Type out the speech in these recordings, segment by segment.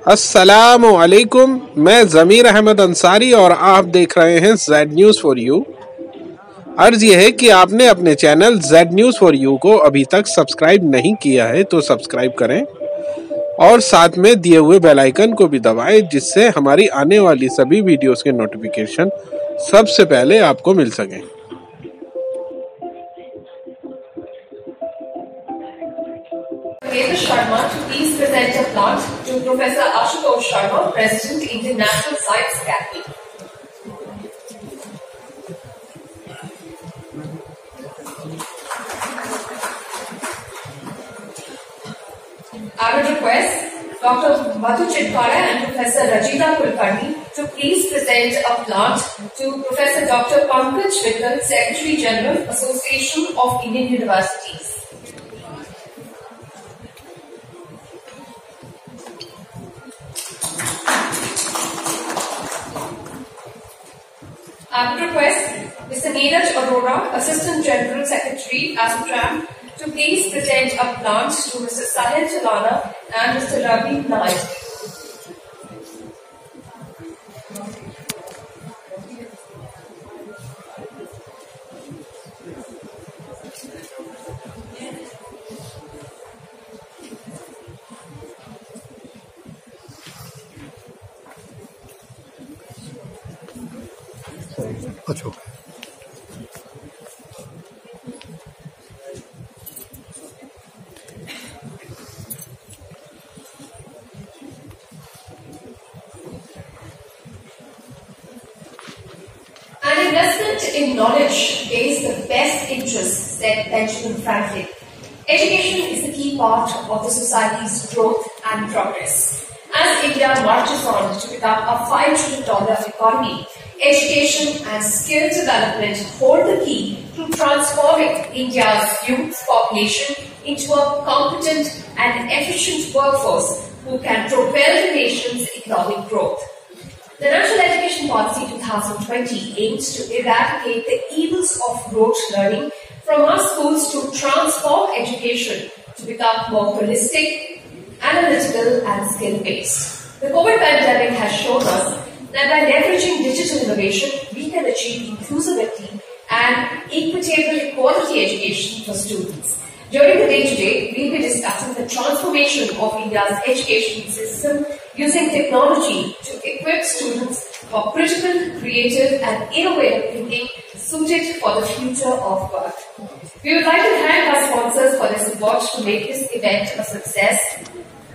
अस्सलामु अलैकुम। मैं ज़मीर अहमद अंसारी और आप देख रहे हैं जेड न्यूज़ फॉर यू। अर्ज यह है कि आपने अपने channel Z news for you को अभी तक सब्सक्राइब नहीं किया है तो सब्सक्राइब करें और साथ में दिए हुए बेल आइकन को भी दबाएं, जिससे हमारी आने वाली सभी वीडियोस के नोटिफिकेशन सबसे पहले आपको मिल सकें। Sharma to please present a plant to Professor Ashutosh Sharma, President, Indian National Science Academy. I would request Dr. Madhu Chitpara and Professor Rajita Kulkarni to please present a plant to Professor Dr. Pankaj Vittal, Secretary General, Association of Indian Universities. I would request Mr. Neeraj Arora, Assistant General Secretary, ASSOCHAM, to please present a plant to Mr. Sahil Chalana and Mr. Ravi Naik. An investment in knowledge pays the best interest, said Benjamin Franklin. Education is the key part of the society's growth and progress. As India marches on to become a $5 trillion economy, education and skill development hold the key to transforming India's youth population into a competent and efficient workforce who can propel the nation's economic growth. The National Education Policy 2020 aims to eradicate the evils of rote learning from our schools to transform education to become more holistic, analytical and skill-based. The COVID pandemic has shown us that by leveraging digital innovation, we can achieve inclusivity and equitable quality education for students. During the day today, we will be discussing the transformation of India's education system using technology to equip students for critical, creative and innovative thinking suited for the future of work. We would like to thank our sponsors for their support to make this event a success.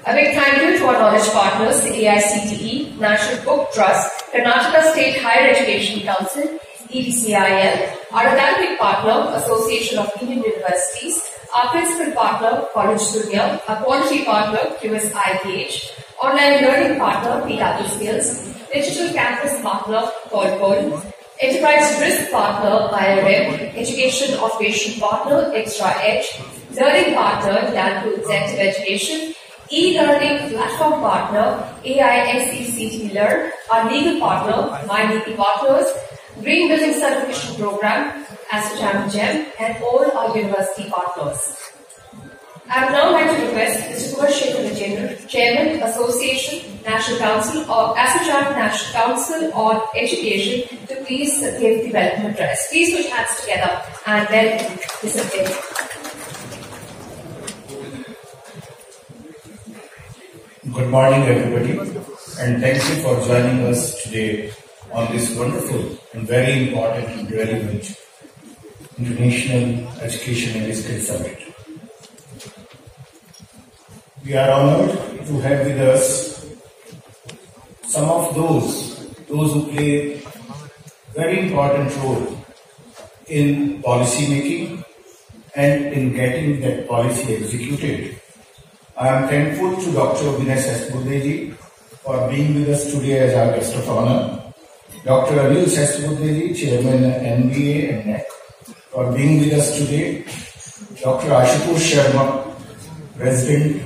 A big thank you to our knowledge partners, AICTE, National Book Trust, Karnataka State Higher Education Council, EDCIL, our academic partner, Association of Indian Universities, our principal partner, College Dunya, our quality partner, QSIPH, online learning partner, PW Skills, digital campus partner, Call, enterprise risk partner, IRM, education automation partner, Extra Edge, learning partner, Danko Executive Education, e-learning platform partner, AISECT Learn, our legal partner, My Legal Partners, Green Building Certification Program, ASSOCHAM GEM, and all our university partners. I would now like to request Mr. Kumar Shekhar Rajendra, Chairman, Association, National Council, or ASSOCHAM National Council on Education, to please give the welcome address. Please put your hands together and welcome Mr. Shekhar. Good morning, everybody, and thank you for joining us today on this wonderful and very important and relevant International Education and Skill Summit. We are honored to have with us some of those who play very important role in policy making and in getting that policy executed. I am thankful to Dr. Vinay Sesbuddeji for being with us today as our guest of honor. Dr. Anil Sesbuddeji, Chairman NBA and NEC, for being with us today. Dr. Ashutosh Sharma, President,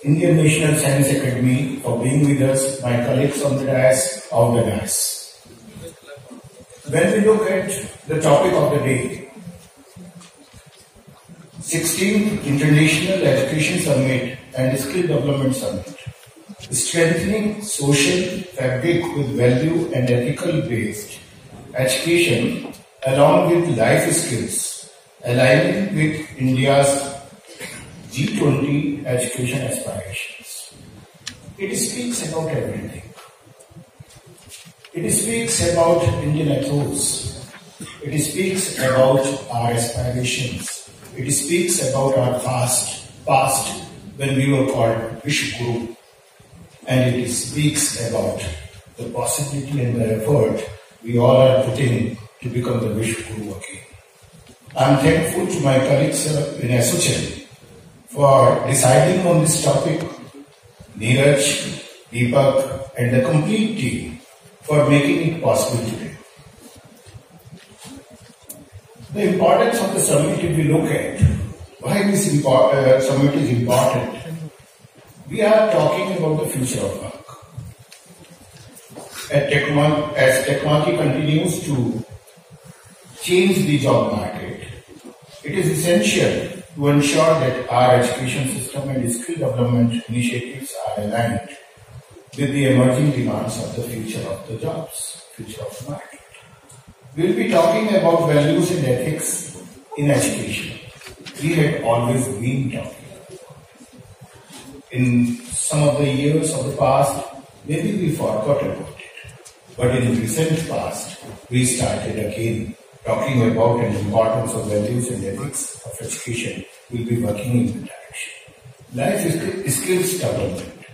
Indian National Science Academy, for being with us, my colleagues on the dais, of the dais. When we look at the topic of the day, 16th International Education Summit and Skill Development Summit, strengthening social fabric with value and ethical based education along with life skills, aligning with India's G20 education aspirations. It speaks about everything. It speaks about Indian ethos. It speaks about our aspirations. It speaks about our past when we were called Vishguru. And it speaks about the possibility and the effort we all are putting to become the Vishguru again. I am thankful to my colleagues in SOCHL for deciding on this topic, Neeraj, Deepak and the complete team for making it possible today. The importance of the summit, if we look at why this summit is important, we are talking about the future of work. As technology continues to change the job market, it is essential to ensure that our education system and skill development initiatives are aligned with the emerging demands of the future of the jobs, future of the market. We will be talking about values and ethics in education. We had always been talking. In some of the years of the past, maybe we forgot about it. But in recent past, we started again talking about the importance of values and ethics of education. We'll be working in the direction. Life skills development.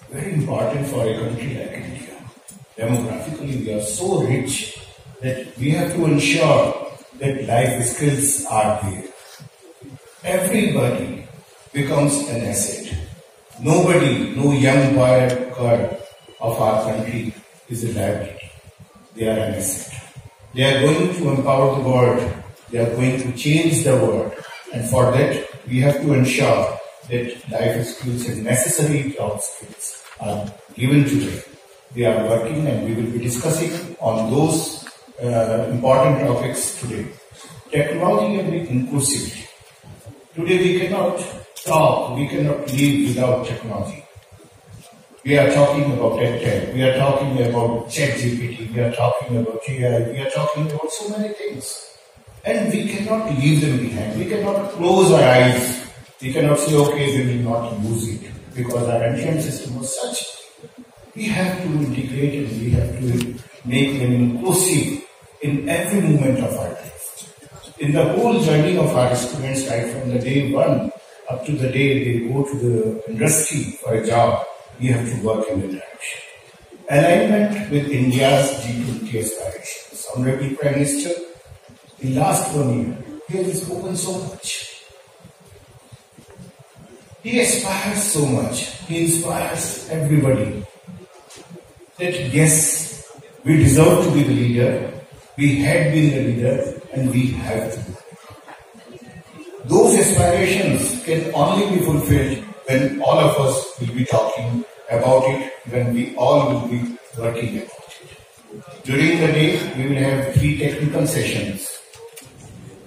Very important for a country like India. Demographically, we are so rich that we have to ensure that life skills are there. Everybody becomes an asset. Nobody, no young boy or girl of our country is a liability. They are an asset. They are going to empower the world. They are going to change the world. And for that, we have to ensure that life skills and necessary job skills are given to them. They are working and we will be discussing on those important topics today. Technology and inclusivity. Today we cannot talk, we cannot live without technology. We are talking about EdTech, we are talking about ChatGPT, we are talking about AI, we are talking about so many things. And we cannot leave them behind. We cannot close our eyes. We cannot say, okay, we will not use it because our entrance system was such. We have to integrate and we have to make them inclusive in every moment of our life. In the whole journey of our students, right from the day one up to the day they go to the industry for a job, we have to work in the direction. Alignment with India's G20 aspirations. Honorable Prime Minister, in last 1 year, he has spoken so much. He aspires so much. He inspires everybody. That yes, we deserve to be the leader, we had been the leader, and we have to be. Those aspirations can only be fulfilled when all of us will be talking about it, when we all will be working about it. During the day, we will have 3 technical sessions.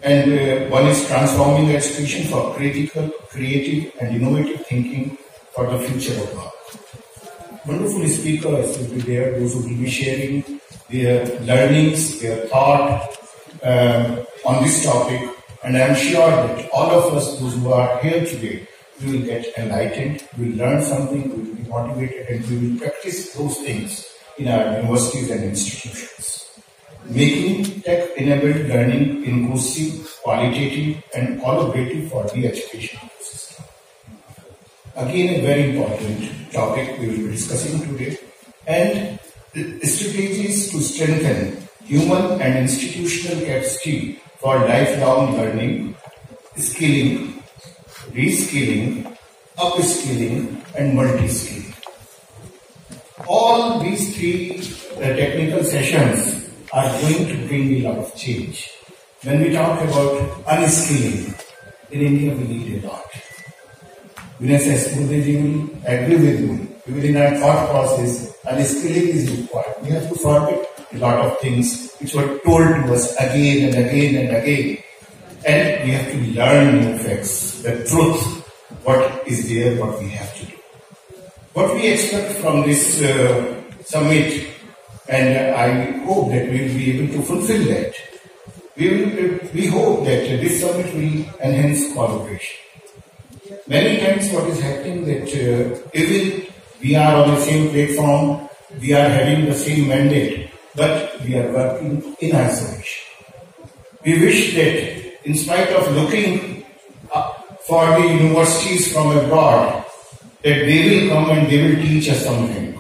And one is transforming education for critical, creative, and innovative thinking for the future of work. Wonderful speakers will be there, those who will be sharing their learnings, their thought on this topic. And I am sure that all of us, those who are here today, we will get enlightened, we will learn something, we will be motivated, and we will practice those things in our universities and institutions. Making tech-enabled learning inclusive, qualitative, and collaborative for the education system. Again, a very important topic we will be discussing today. And strategies to strengthen human and institutional capacity for lifelong learning, skilling, reskilling, upskilling, and multi-skilling. All these 3 technical sessions are going to bring a lot of change. When we talk about unskilling, in India we need a lot. Vinay says, Guruji will agree with me. Within our thought process, unskilling is required. We have to forget a lot of things which were told to us again and again and again. and we have to learn new facts, the truth, what is there, what we have to do. What we expect from this summit, and I hope that we will be able to fulfill that. We hope that this summit will enhance collaboration. Many times what is happening that even we are on the same platform, we are having the same mandate, but we are working in isolation. We wish that in spite of looking for the universities from abroad, that they will come and they will teach us something.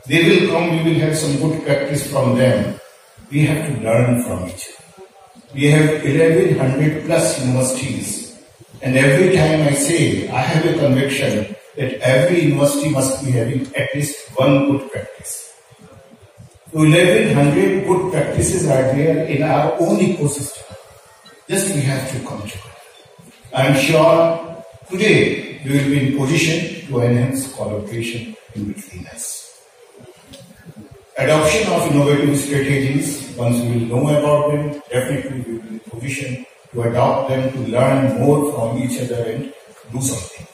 They will come, we will have some good practice from them. We have to learn from each other. We have 1100 plus universities, and every time I say, I have a conviction that every university must be having at least one good practice. So 1100 good practices are there in our own ecosystem. Just we have to come together. I am sure today we will be in position to enhance collaboration in between us. Adoption of innovative strategies, once we will know about them, definitely we will be in position to adopt them, to learn more from each other and do something.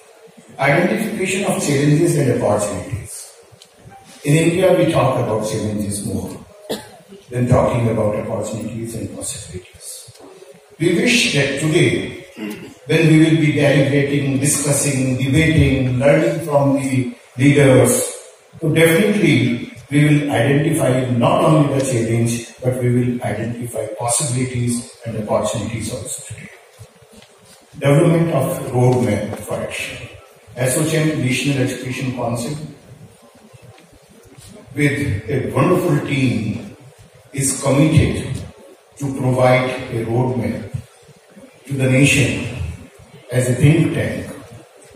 Identification of challenges and opportunities. In India, we talk about challenges more than talking about opportunities and possibilities. We wish that today, when we will be deliberating, discussing, debating, learning from the leaders, so definitely we will identify not only the challenge, but we will identify possibilities and opportunities also today. Development of roadmap for action. SOCHM National Education Council, with a wonderful team, is committed to provide a roadmap to the nation as a think tank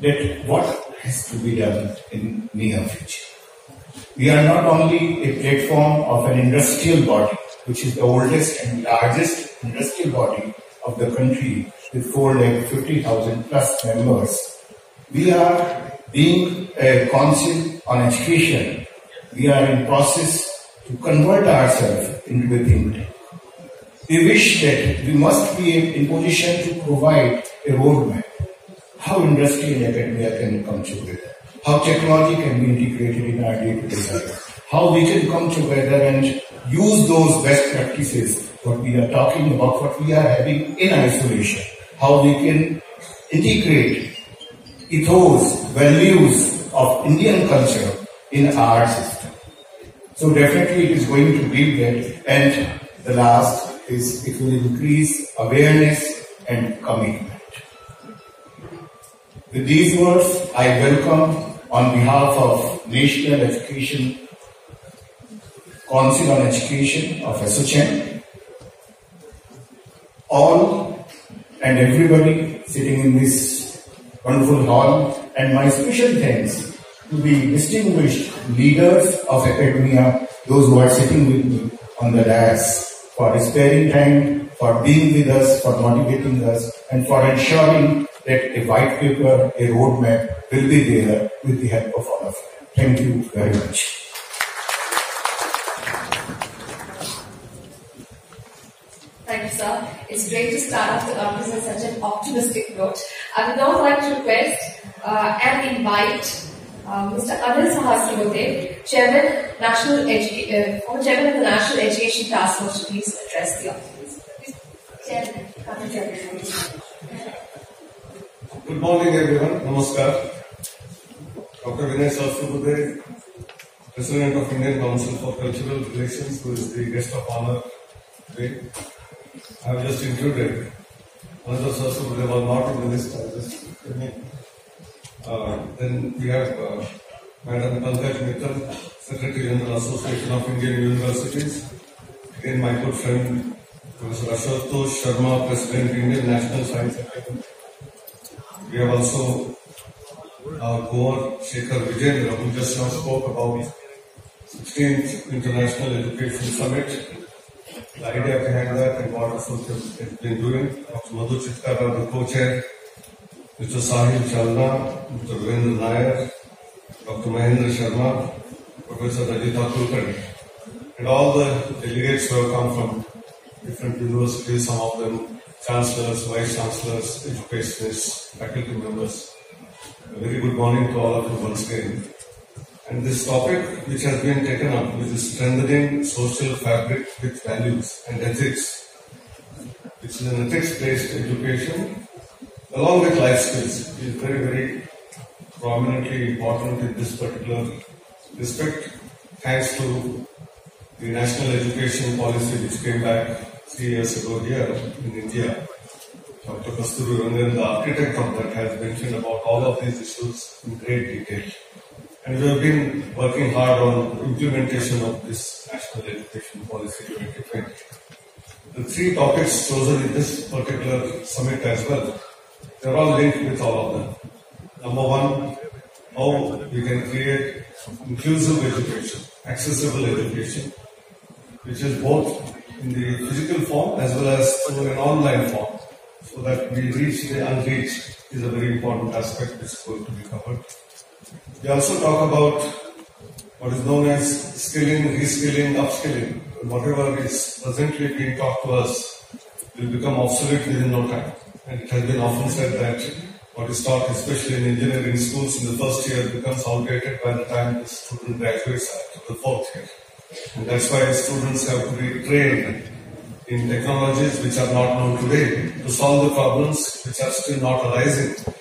that what has to be done in near future. We are not only a platform of an industrial body, which is the oldest and largest industrial body of the country with 450,000 plus members. We are being a council on education. We are in process to convert ourselves into a think tank. We wish that we must be in position to provide a roadmap, how industry and academia can come together, how technology can be integrated in our day-to-day life, how we can come together and use those best practices, what we are talking about, what we are having in isolation, how we can integrate ethos, values of Indian culture in our system. So definitely it is going to be that, and the last is it will increase awareness and commitment. With these words, I welcome on behalf of National Education Council on Education of SOCHM, all and everybody sitting in this wonderful hall, and my special thanks to the distinguished leaders of academia, those who are sitting with me on the dais, for sparing time, for being with us, for motivating us, and for ensuring that a white paper, a roadmap will be there with the help of all of you. Thank you very much. Thank you, sir. It's great to start off the conference on such an optimistic note. I would now like to request and invite Mr. Anil Sahasrabudhe, Chairman, Chairman of the National Education Task Force, to please address the audience. Chairman, Good morning, everyone. Namaskar. Dr. Vinay Sahasrabudhe, President of Indian Council for Cultural Relations, who is the guest of honor today. I have just included another Sahasrabudhe was not in the list. Then we have Madam Pankaj Mittal, Secretary General Association of Indian Universities. Again, my good friend Professor Ashutosh Sharma, President Indian National Science Academy. We have also our Goa Shekhar Vijayendra, who just now spoke about 16th International Education Summit. The idea behind that and what Ashutosh has been doing. Dr. Madhu Chitkara, the co-chair. Mr. Sahil Chalna, Mr. Ravindra Nair, Dr. Mahendra Sharma, Professor Rajita Kulkarni, and all the delegates who have come from different universities, some of them chancellors, vice chancellors, educationists, faculty members. A very good morning to all of you once again. And this topic which has been taken up, which is strengthening social fabric with values and ethics, which is an ethics-based education, along with life skills, is very, very prominently important in this particular respect, thanks to the national education policy which came back 3 years ago here in India. Dr. Kasturi Rangan, the architect of that, has mentioned about all of these issues in great detail. And we have been working hard on implementation of this national education policy 2020. The 3 topics chosen in this particular summit as well, they are all linked with all of them. Number 1, how we can create inclusive education, accessible education, which is both in the physical form as well as through an online form, so that we reach the unreached is a very important aspect which is going to be covered. We also talk about what is known as skilling, reskilling, upskilling. Whatever is presently being taught to us will become obsolete within no time. And it has been often said that what is taught, especially in engineering schools in the first year, becomes outdated by the time the student graduates after the 4th year. And that's why students have to be trained in technologies which are not known today to solve the problems which are still not arising.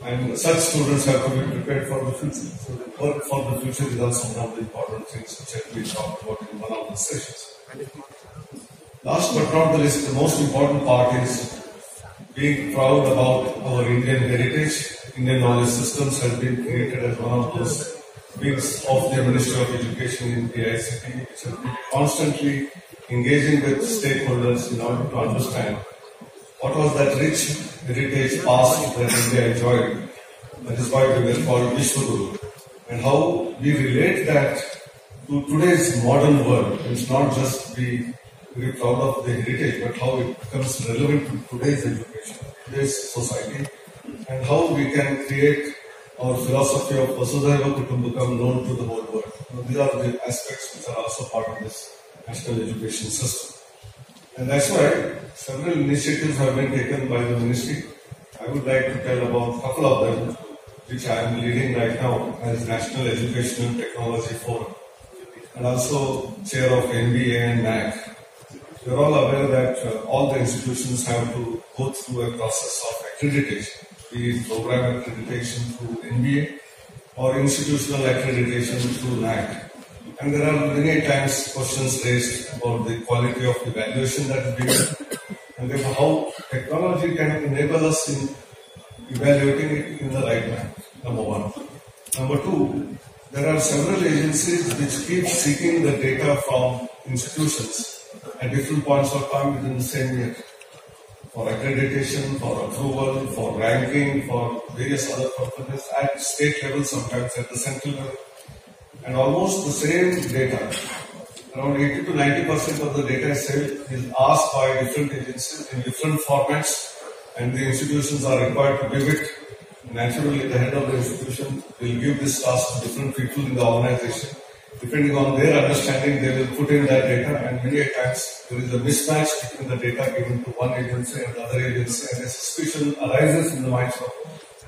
And such students have to be prepared for the future. So the work for the future is also one of the important things which have been talked about in one of the sessions. Last but not the least, the most important part is being proud about our Indian heritage. Indian knowledge systems have been created as one of those wings of the Ministry of Education in the ICT, which have been constantly engaging with stakeholders in order to understand what was that rich heritage past that India enjoyed. That is why we were called Vishwaguru. And how we relate that to today's modern world. It's not just be very proud of the heritage, but how it becomes relevant to today's education, today's society, and how we can create our philosophy of Vasudhaiva Kutumbakam known to the whole world. Now, these are the aspects which are also part of this national education system. And that's why several initiatives have been taken by the ministry. I would like to tell about a couple of them, which I am leading right now as National Educational Technology Forum, and also chair of NBA and NAC. We are all aware that all the institutions have to go through a process of accreditation, be it program accreditation through NBA or institutional accreditation through NAC. And there are many times questions raised about the quality of evaluation that is being done, and therefore how technology can enable us in evaluating it in the right manner, number 1. Number 2, there are several agencies which keep seeking the data from institutions at different points of time within the same year, for accreditation, for approval, for ranking, for various other purposes at state level, sometimes at the central level. And almost the same data, around 80 to 90% of the data is asked by different agencies in different formats, and the institutions are required to give it. Naturally, the head of the institution will give this task to different people in the organization. Depending on their understanding, they will put in that data, and many times there is a mismatch between the data given to one agency and the other agency, and a suspicion arises in the minds of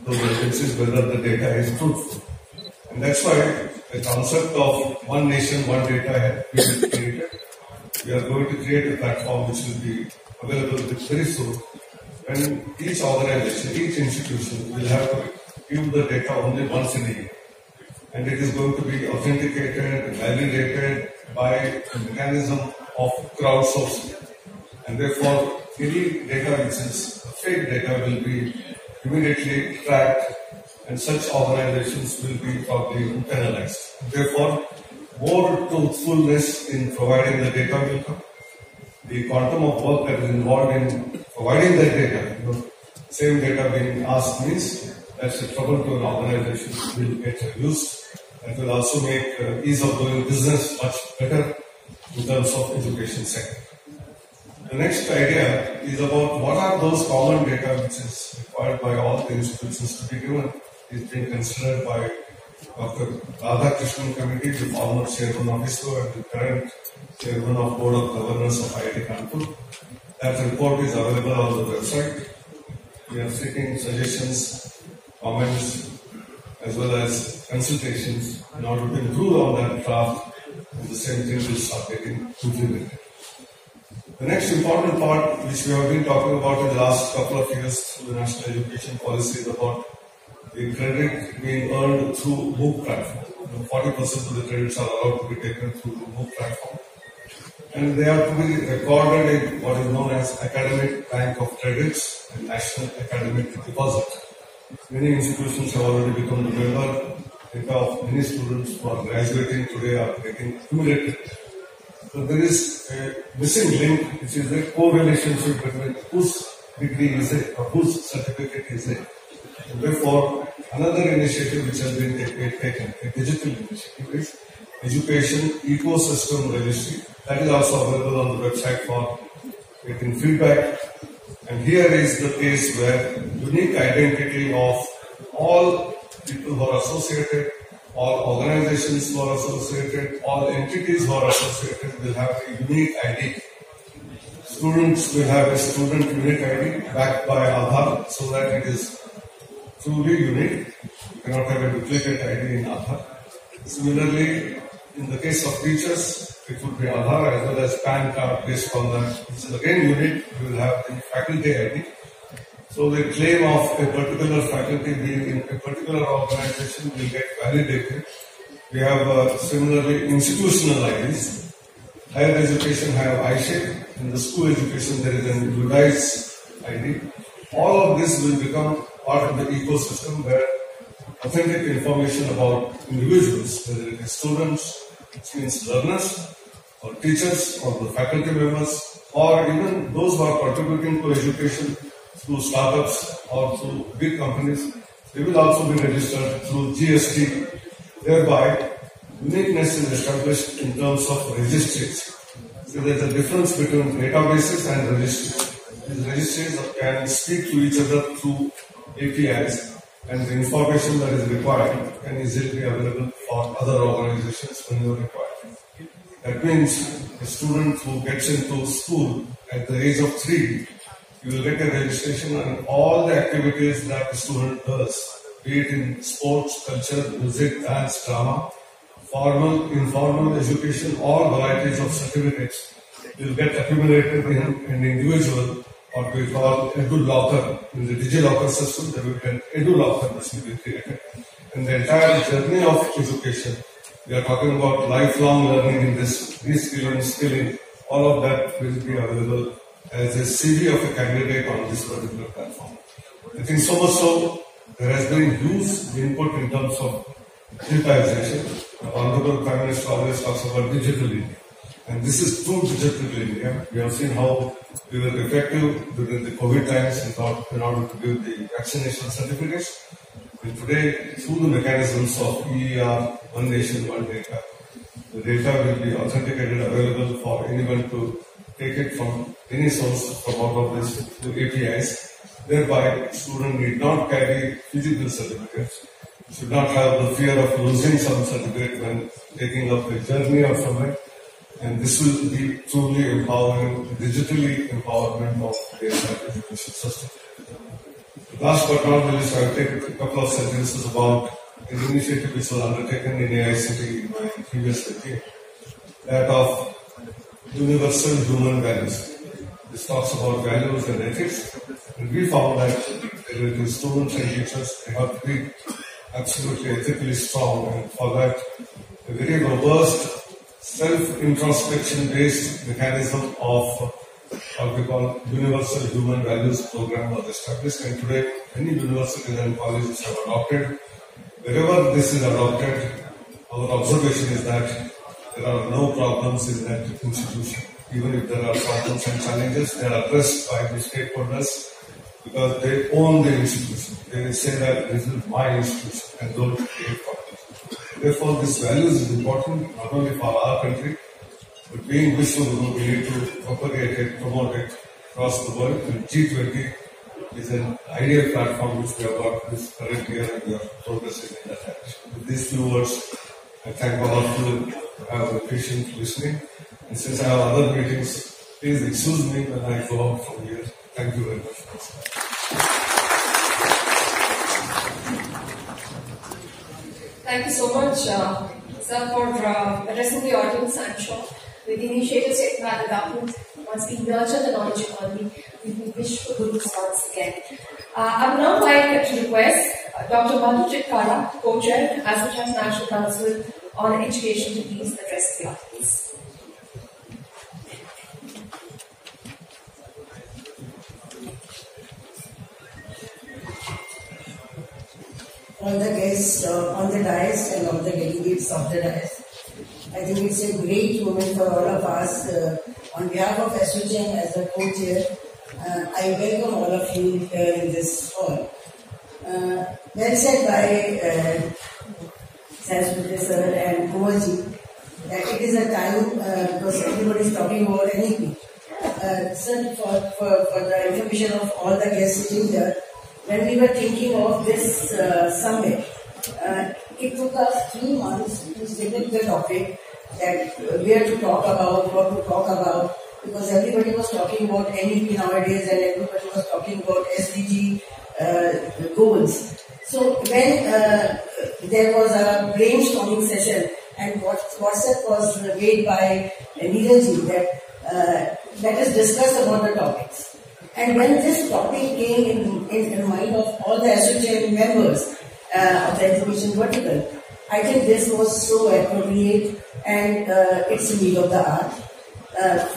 those agencies whether the data is truthful. And that's why the concept of one nation, one data has been created. We are going to create a platform which will be available very soon, when each organization, each institution will have to give the data only once in a year. And it is going to be authenticated, validated by a mechanism of crowdsourcing. And therefore, any data which is fake data will be immediately tracked, and such organizations will be probably penalized. Therefore, more truthfulness in providing the data will come. The quantum of work that is involved in providing that data, same data being asked means that's a trouble to an organization will get reduced. That will also make ease of doing business much better in terms of education sector. The next idea is about what are those common data which is required by all the institutions to be given. Is being considered by Dr. Radhakrishnan Committee, the former chairman of ISRO and the current chairman of Board of Governors of IIT Kanpur. That report is available on the website. We are seeking suggestions, comments, as well as consultations in order to improve on that draft, and the same thing will start getting implemented. The next important part, which we have been talking about in the last couple of years through the National Education Policy, is about the credit being earned through MOOC platform. 40% of the credits are allowed to be taken through the MOOC platform. And they have to be recorded in what is known as Academic Bank of Credits and National Academic Deposit. Many institutions have already become the member. Think of many students who are graduating today are getting accumulated. So there is a missing link, which is a co-relationship between whose degree is it or whose certificate is it. And therefore, another initiative which has been taken, a digital initiative, is Education Ecosystem Registry. That is also available on the website for getting feedback. And here is the case where unique identity of all people who are associated, all organizations who are associated, all entities who are associated will have a unique ID. Students will have a student unique ID backed by Aadhaar so that it is truly unique. You cannot have a duplicate ID in Aadhaar. Similarly, in the case of teachers, it would be Aadhaar as well as PAN card based on that, which is again unique. You will have the faculty ID. So the claim of a particular faculty being in a particular organization will get validated. We have similarly institutional IDs. Higher education have iShape. In the school education there is an UDICE ID. All of this will become part of the ecosystem where authentic information about individuals, whether it is students, which means learners, or teachers, or the faculty members, or even those who are contributing to education through startups or through big companies, they will also be registered through GST. Thereby, uniqueness is established in terms of registries. So there is a difference between databases and registries. These registries can speak to each other through APIs, and the information that is required can easily be available for other organizations when you require. That means a student who gets into school at the age of 3, you will get a registration on all the activities that the student does, be it in sports, culture, music, dance, drama, formal, informal education, all varieties of certificates will get accumulated in an individual, what we call Edu Locker. In the DigiLocker system, there will be an Edu Locker which will be created. And the entire journey of education, we are talking about lifelong learning in this, reskilling, all of that will be available as a CV of a candidate on this particular platform. I think so much so, there has been huge input in terms of digitization. The Honorable Prime Minister always talks about digital India. And this is true digital India. We have seen how we were effective during the COVID times in order to give the vaccination certificates. And today, through the mechanisms of EER, One Nation, One Data, the data will be authenticated, available for anyone to take it from any source from out of this through APIs. Thereby, students need not carry physical certificates, should not have the fear of losing some certificate when taking up a journey or somewhere. And this will be truly empowering, digitally empowerment of the entire education system. Last but not least, I will take a couple of sentences about an initiative which was undertaken in AICT in my previous decade, that of universal human values. This talks about values and ethics, and we found that the students and teachers, they have to be absolutely ethically strong, and for that, a very robust self-introspection based mechanism of what we call Universal Human Values program was established, and today many universities and colleges have adopted. Wherever this is adopted, our observation is that there are no problems in that institution. Even if there are problems and challenges, they are addressed by the stakeholders because they own the institution. They say that this is my institution and don't create problems. Therefore, this values is important not only for our country, but being Vishwaguru, we need to propagate it, promote it across the world. And G20 is an ideal platform which we have got this current year, and we are progressing in that direction. With these few words, I thank all of you for having patient listening. And since I have other meetings, Please excuse me when I go out from here. Thank you very much. Thank you so much, sir, for addressing the audience. I'm sure with the initiatives taken by the government, once we nurture the knowledge economy, we will wish for good results again. I would now like to request Dr. Madhu Chitkara, co-chair, Associate National Council on Education, to please address the audience. All the guests on the dais and all the delegates of the dais. I think it's a great moment for all of us. On behalf of SUJM as a co-chair, I welcome all of you here in this hall. Well said by Saraswati sir and Kumarji that it is a time because everybody is talking about anything. Sir, for the information of all the guests sitting here, when we were thinking of this summit, it took us 3 months to select the topic that where to talk about, what to talk about, because everybody was talking about NEP nowadays and everybody was talking about SDG goals. So when there was a brainstorming session and WhatsApp was made by Neeraj that let us discuss about the topics. And when this topic came in the mind of all the associate members of the education vertical, I think this was so appropriate and it's a need of the hour.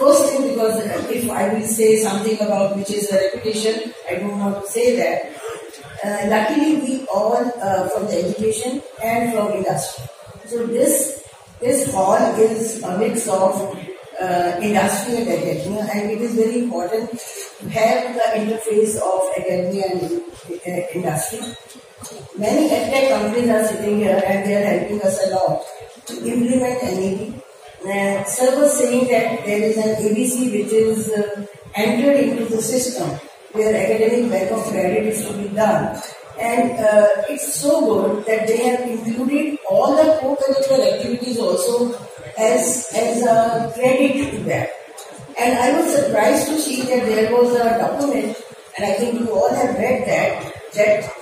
First thing, because if I will say something about which is a repetition, I don't want to say that. Luckily, we all from the education and from industry. So this hall is a mix of industry and academia, and it is very important to have the interface of academia and industry. Many edtech companies are sitting here and they are helping us a lot to implement NEP. Sir was saying that there is an ABC which is entered into the system where academic bank of credit is to be done. And it's so good that they have included all the co-curricular activities also as a credit to that. And I was surprised to see that there was a document, and I think you all have read that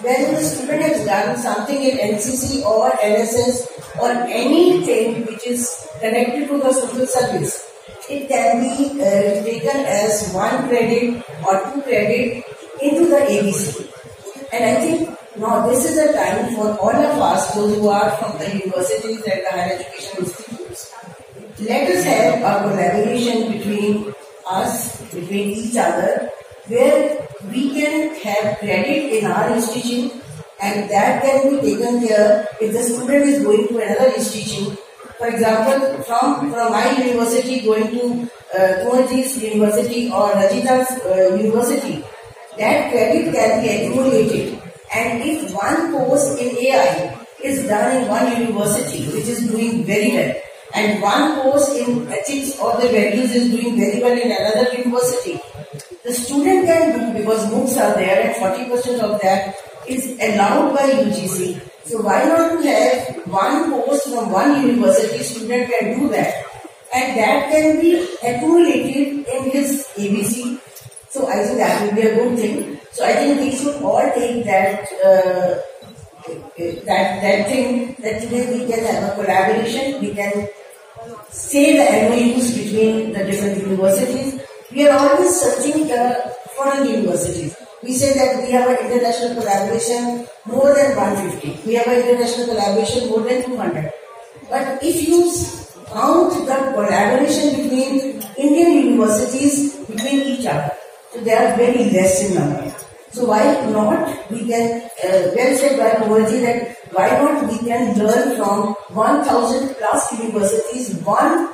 when the student has done something in NCC or NSS or anything which is connected to the social service, it can be taken as 1 credit or 2 credit into the ABC. And I think now this is a time for all of us, those who are from the universities and the higher education institutes. Let us have a collaboration between us, between each other, where we can have credit in our institution and that can be taken care if the student is going to another institution. For example, from my university going to Kumarji's university or Rajita's university, that credit can be accumulated. And if one course in AI is done in one university, which is doing very well, and one course in ethics or the values is doing very well in another university, the student can do, because MOOCs are there and 40% of that is allowed by UGC. So why not to have one course from one university, student can do that, and that can be accumulated in his ABC. So I think that will be a good thing. So I think we should all take that thing that today we can have a collaboration, we can say the MOUs between the different universities. We are always searching the foreign universities. We say that we have an international collaboration more than 150. We have an international collaboration more than 200. But if you count the collaboration between Indian universities between each other, so they are very less in number. So why not we can, well said by Kumarji, that why not we can learn from 1000 plus universities, one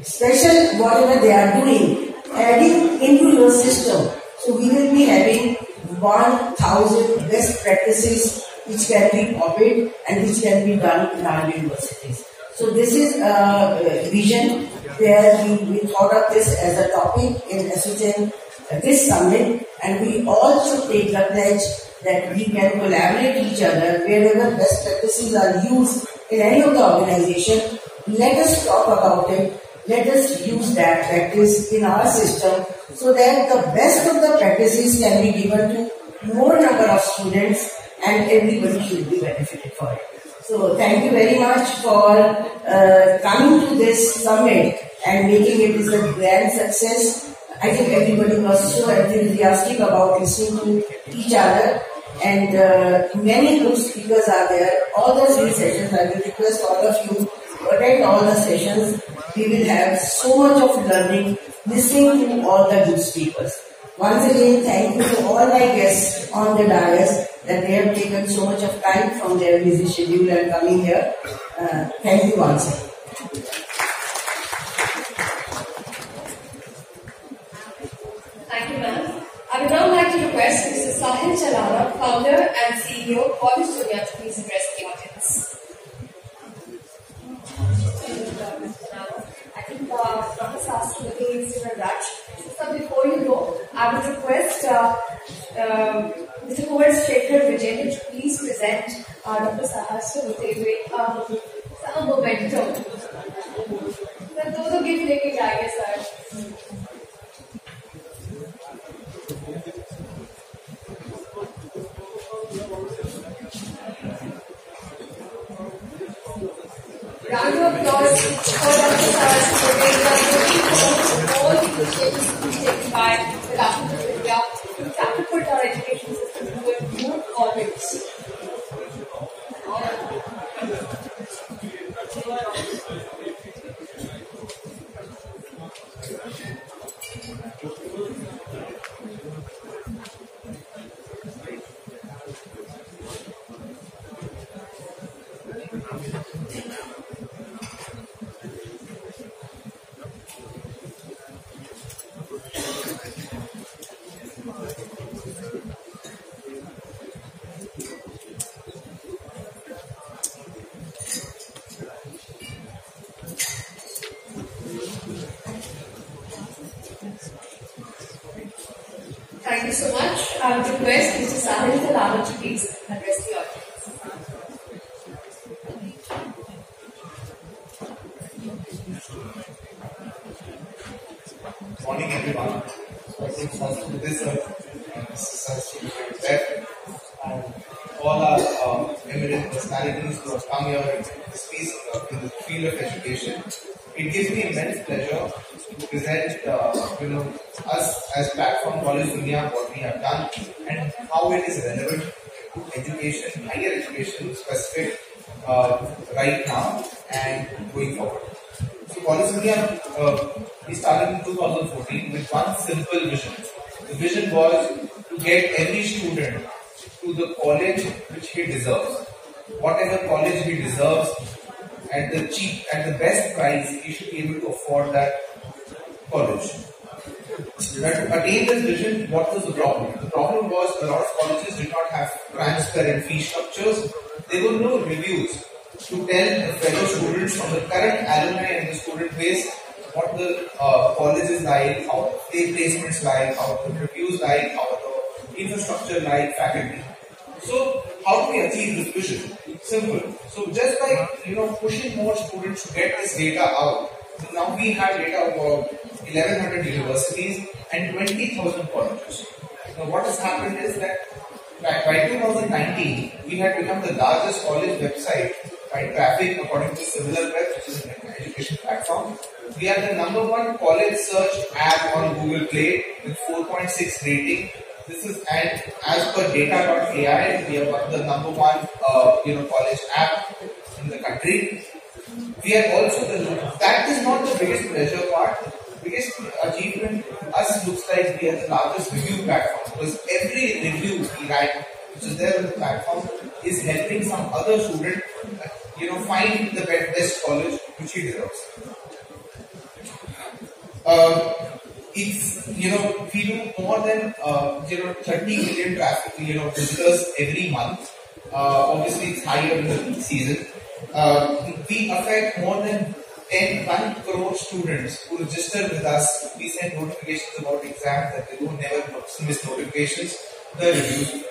special whatever they are doing, adding into your system. So we will be having 1000 best practices which can be copied and which can be done in our universities. So this is a vision where we thought of this as a topic in SUJM this summit, and we all should take the pledge that we can collaborate each other wherever best practices are used in any of the organization. Let us talk about it let us use that practice in our system so that the best of the practices can be given to more number of students and everybody should be benefited for it. So thank you very much for coming to this summit and making it as a grand success. I think everybody was so enthusiastic about listening to each other, and many good speakers are there. All the 3 sessions, I will request all of you to attend all the sessions. We will have so much of learning listening to all the good speakers. Once again, thank you to all my guests on the dais that they have taken so much of time from their busy schedule and coming here. Thank you once again. Thank you, ma'am. I would now like to request Mr. Sahil Chalana, founder and CEO of College Dunya, to please address the audience. I think Dr. Sastry is in a rush. So before you go, I would request Mr. Kumar Shekhar Vijay to please present Dr. Sahasra with some momentum. Sir, those who give लेके जाएंगे sir. Round of applause for Dr. Sahasra with all the initiatives taken by the government of India to catapult our education system to a new orbit. Thank you so much. I would request Mr. Sahil Chalana to please address the audience. Morning, everyone. So I think Sastry this Sastry left, and all our eminent personalities who have come here to speak in the field of education. It gives me immense pleasure to present, us as Platform College Dunya, what we have done and how it is relevant to education, higher education specific right now and going forward. So College Dunya, we started in 2014 with one simple vision. The vision was to get every student to the college which he deserves. Whatever college he deserves, at the best price, he should be able to afford that college. But to attain this vision, what was the problem? The problem was a lot of colleges did not have transparent fee structures. There were no reviews to tell the fellow students from the current alumni and the student base what the college is like, how the placements like, how the reviews like, how the infrastructure like, faculty. So how do we achieve this vision? Simple. So just by pushing more students to get this data out. So now we have data about 1100 universities and 20,000 colleges. Now what has happened is that by 2019 we had become the largest college website by traffic according to SimilarWeb, which is an education platform. We are the #1 college search app on Google Play with 4.6 rating. This is, and as per data.ai, we are the #1 college app in the country. We are also that is not the biggest pleasure part. The biggest achievement to us looks like we are the largest review platform, because every review we write, which is there on the platform, is helping some other student find the best college which he deserves. It's we do more than 30 million traffic visitors every month. Obviously it's higher in the peak season. We affect more than 1 crore students who register with us. We send notifications about exams that they don't never miss notifications, the reviews.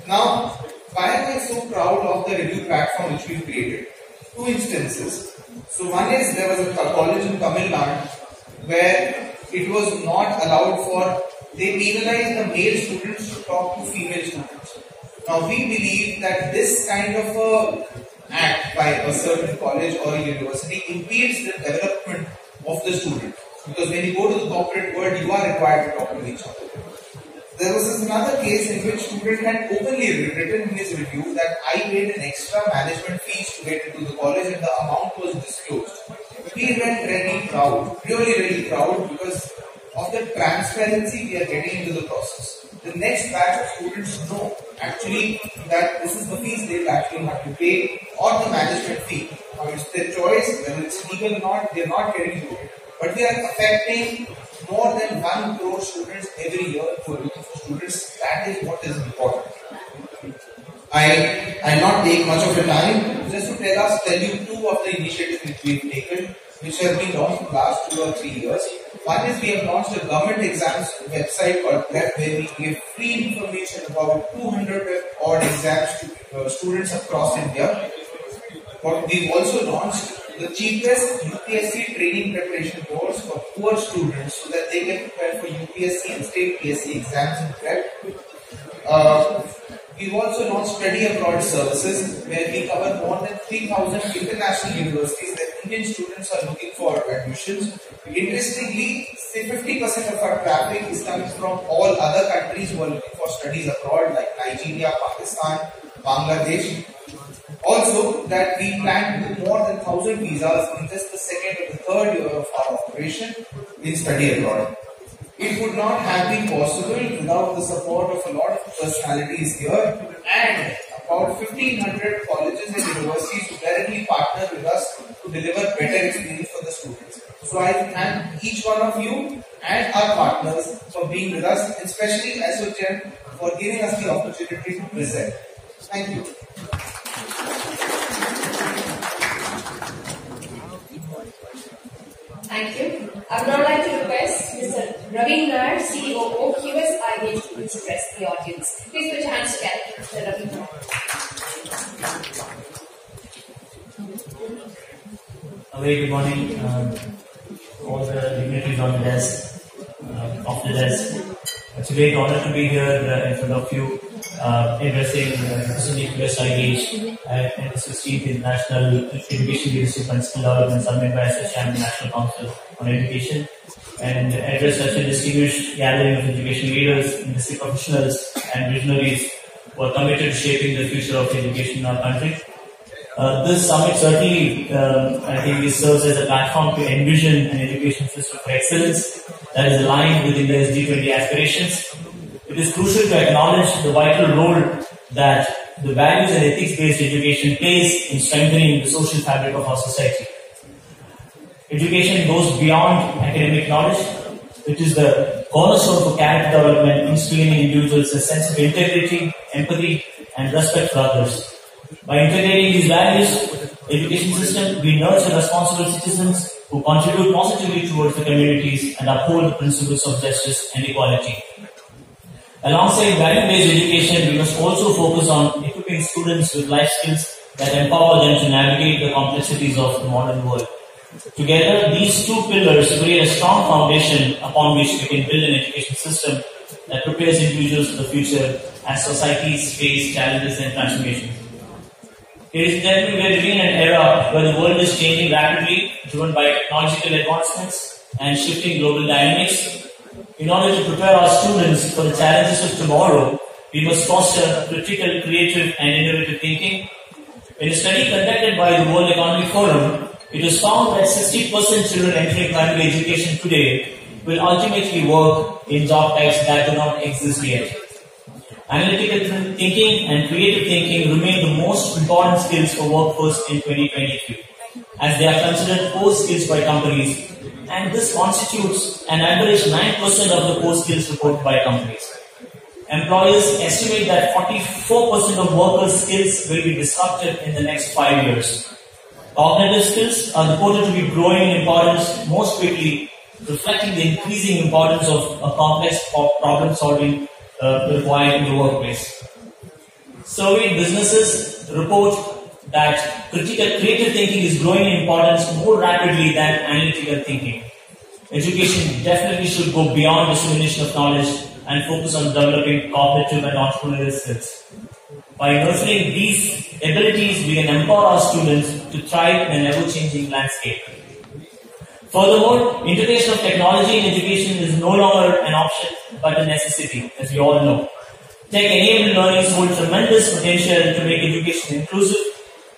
Now, why am I so proud of the review platform which we created? 2 instances. So one is there was a college in Tamil Nadu where it was not allowed for, they penalized the male students to talk to female students. Now we believe that this kind of a act by a certain college or a university impedes the development of the student. Because when you go to the corporate world, you are required to talk to each other. There was another case in which student had openly written in his review that I paid an extra management fees to get into the college and the amount was disclosed. We went really proud because of the transparency we are getting into the process. The next batch of students know actually that this is the fees they actually have to pay or the management fee. Now it's their choice, whether it's legal or not, they are not getting to it. But we are affecting more than 1 crore students every year who are looking for students. That is what is important. I'll not take much of your time. Just to tell you 2 of the initiatives which we've taken, which have been launched in the last 2 or 3 years. One is we have launched a government exams website called Prep, where we give free information about 200 odd exams to students across India. But we've also launched the cheapest UPSC training preparation course for poor students so that they can prepare for UPSC and state PSC exams in prep. We've also launched study abroad services where we cover more than 3,000 international universities that Indian students are looking for admissions. Interestingly, say 50% of our traffic is coming from all other countries who are looking for studies abroad like Nigeria, Pakistan, Bangladesh. Also, that we plan to do more than 1,000 visas in just the second or the third year of our operation in study abroad. It would not have been possible without the support of a lot of personalities here and about 1,500 colleges and universities who directly partner with us to deliver better experience for the students. So I thank each one of you and our partners for being with us, especially SOCHM for giving us the opportunity to present. Thank you. Thank you. I would now like to request Mr. Ravi Nair, COO, QSIH, to address the audience. Please put your hands together, Mr. Ravi Nair. A very good morning, all the dignitaries on the desk, off the desk. It's a great honor to be here in front of you, addressing representing QSIH at the 16th International Education Leadership and Skill Development Summit by SOCHM National Council on Education, and address such a distinguished gathering of education leaders, industry professionals, and visionaries who are committed to shaping the future of education in our country. This summit certainly, I think, this serves as a platform to envision an education system for excellence that is aligned with India's G20 aspirations. It is crucial to acknowledge the vital role that the values and ethics-based education plays in strengthening the social fabric of our society. Education goes beyond academic knowledge. It is the cornerstone for character development, instilling in individuals a sense of integrity, empathy, and respect for others. By integrating these values, education system, we nurture responsible citizens who contribute positively towards the communities and uphold the principles of justice and equality. Alongside value-based education, we must also focus on equipping students with life skills that empower them to navigate the complexities of the modern world. Together, these 2 pillars create a strong foundation upon which we can build an education system that prepares individuals for the future as societies face challenges and transformations. Ladies and gentlemen, we are living in an era where the world is changing rapidly, driven by technological advancements and shifting global dynamics. In order to prepare our students for the challenges of tomorrow, we must foster critical, creative, and innovative thinking. In a study conducted by the World Economic Forum, it was found that 60% children entering primary education today will ultimately work in job types that do not exist yet. Analytical thinking and creative thinking remain the most important skills for workforce in 2023, as they are considered core skills by companies, and this constitutes an average 9% of the core skills reported by companies. Employers estimate that 44% of workers' skills will be disrupted in the next 5 years. Cognitive skills are reported to be growing in importance most quickly, reflecting the increasing importance of a complex problem solving required in the workplace. Surveyed businesses report that creative thinking is growing in importance more rapidly than analytical thinking. Education definitely should go beyond dissemination of knowledge and focus on developing cognitive and entrepreneurial skills. By nurturing these abilities, we can empower our students to thrive in an ever-changing landscape. Furthermore, integration of technology in education is no longer an option but a necessity, as we all know. Tech-enabled learning holds tremendous potential to make education inclusive,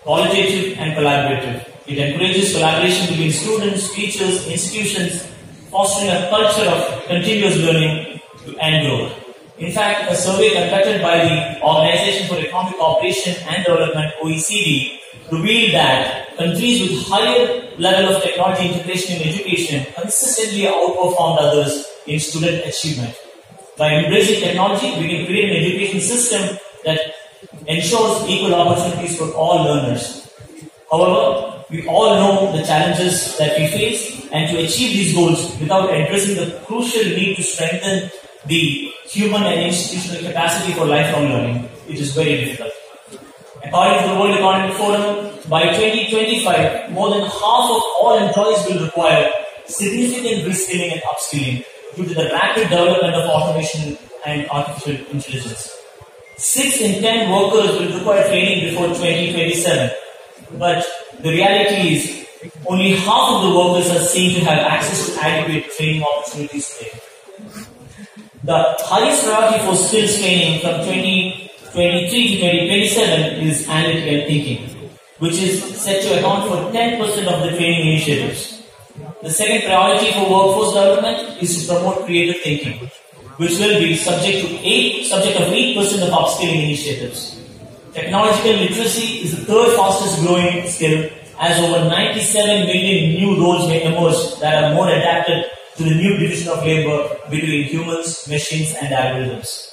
qualitative, and collaborative. It encourages collaboration between students, teachers, institutions, fostering a culture of continuous learning and growth. In fact, a survey conducted by the Organization for Economic Cooperation and Development, OECD, revealed that countries with higher level of technology integration in education consistently outperformed others in student achievement. By embracing technology, we can create an education system that ensures equal opportunities for all learners. However, we all know the challenges that we face, and to achieve these goals without addressing the crucial need to strengthen the human and institutional capacity for lifelong learning, it is very difficult. According to the World Economic Forum, by 2025, more than half of all employees will require significant reskilling and upskilling due to the rapid development of automation and artificial intelligence. 6 in 10 workers will require training before 2027. But the reality is, only half of the workers are seen to have access to adequate training opportunities today. The highest priority for skills training from 2023 to 2027 is analytical thinking, which is set to account for 10% of the training initiatives. The second priority for workforce development is to promote creative thinking, which will be subject of 8% of upskilling initiatives. Technological literacy is the third fastest growing skill, as over 97 million new roles may emerge that are more adapted to the new division of labor between humans, machines, and algorithms.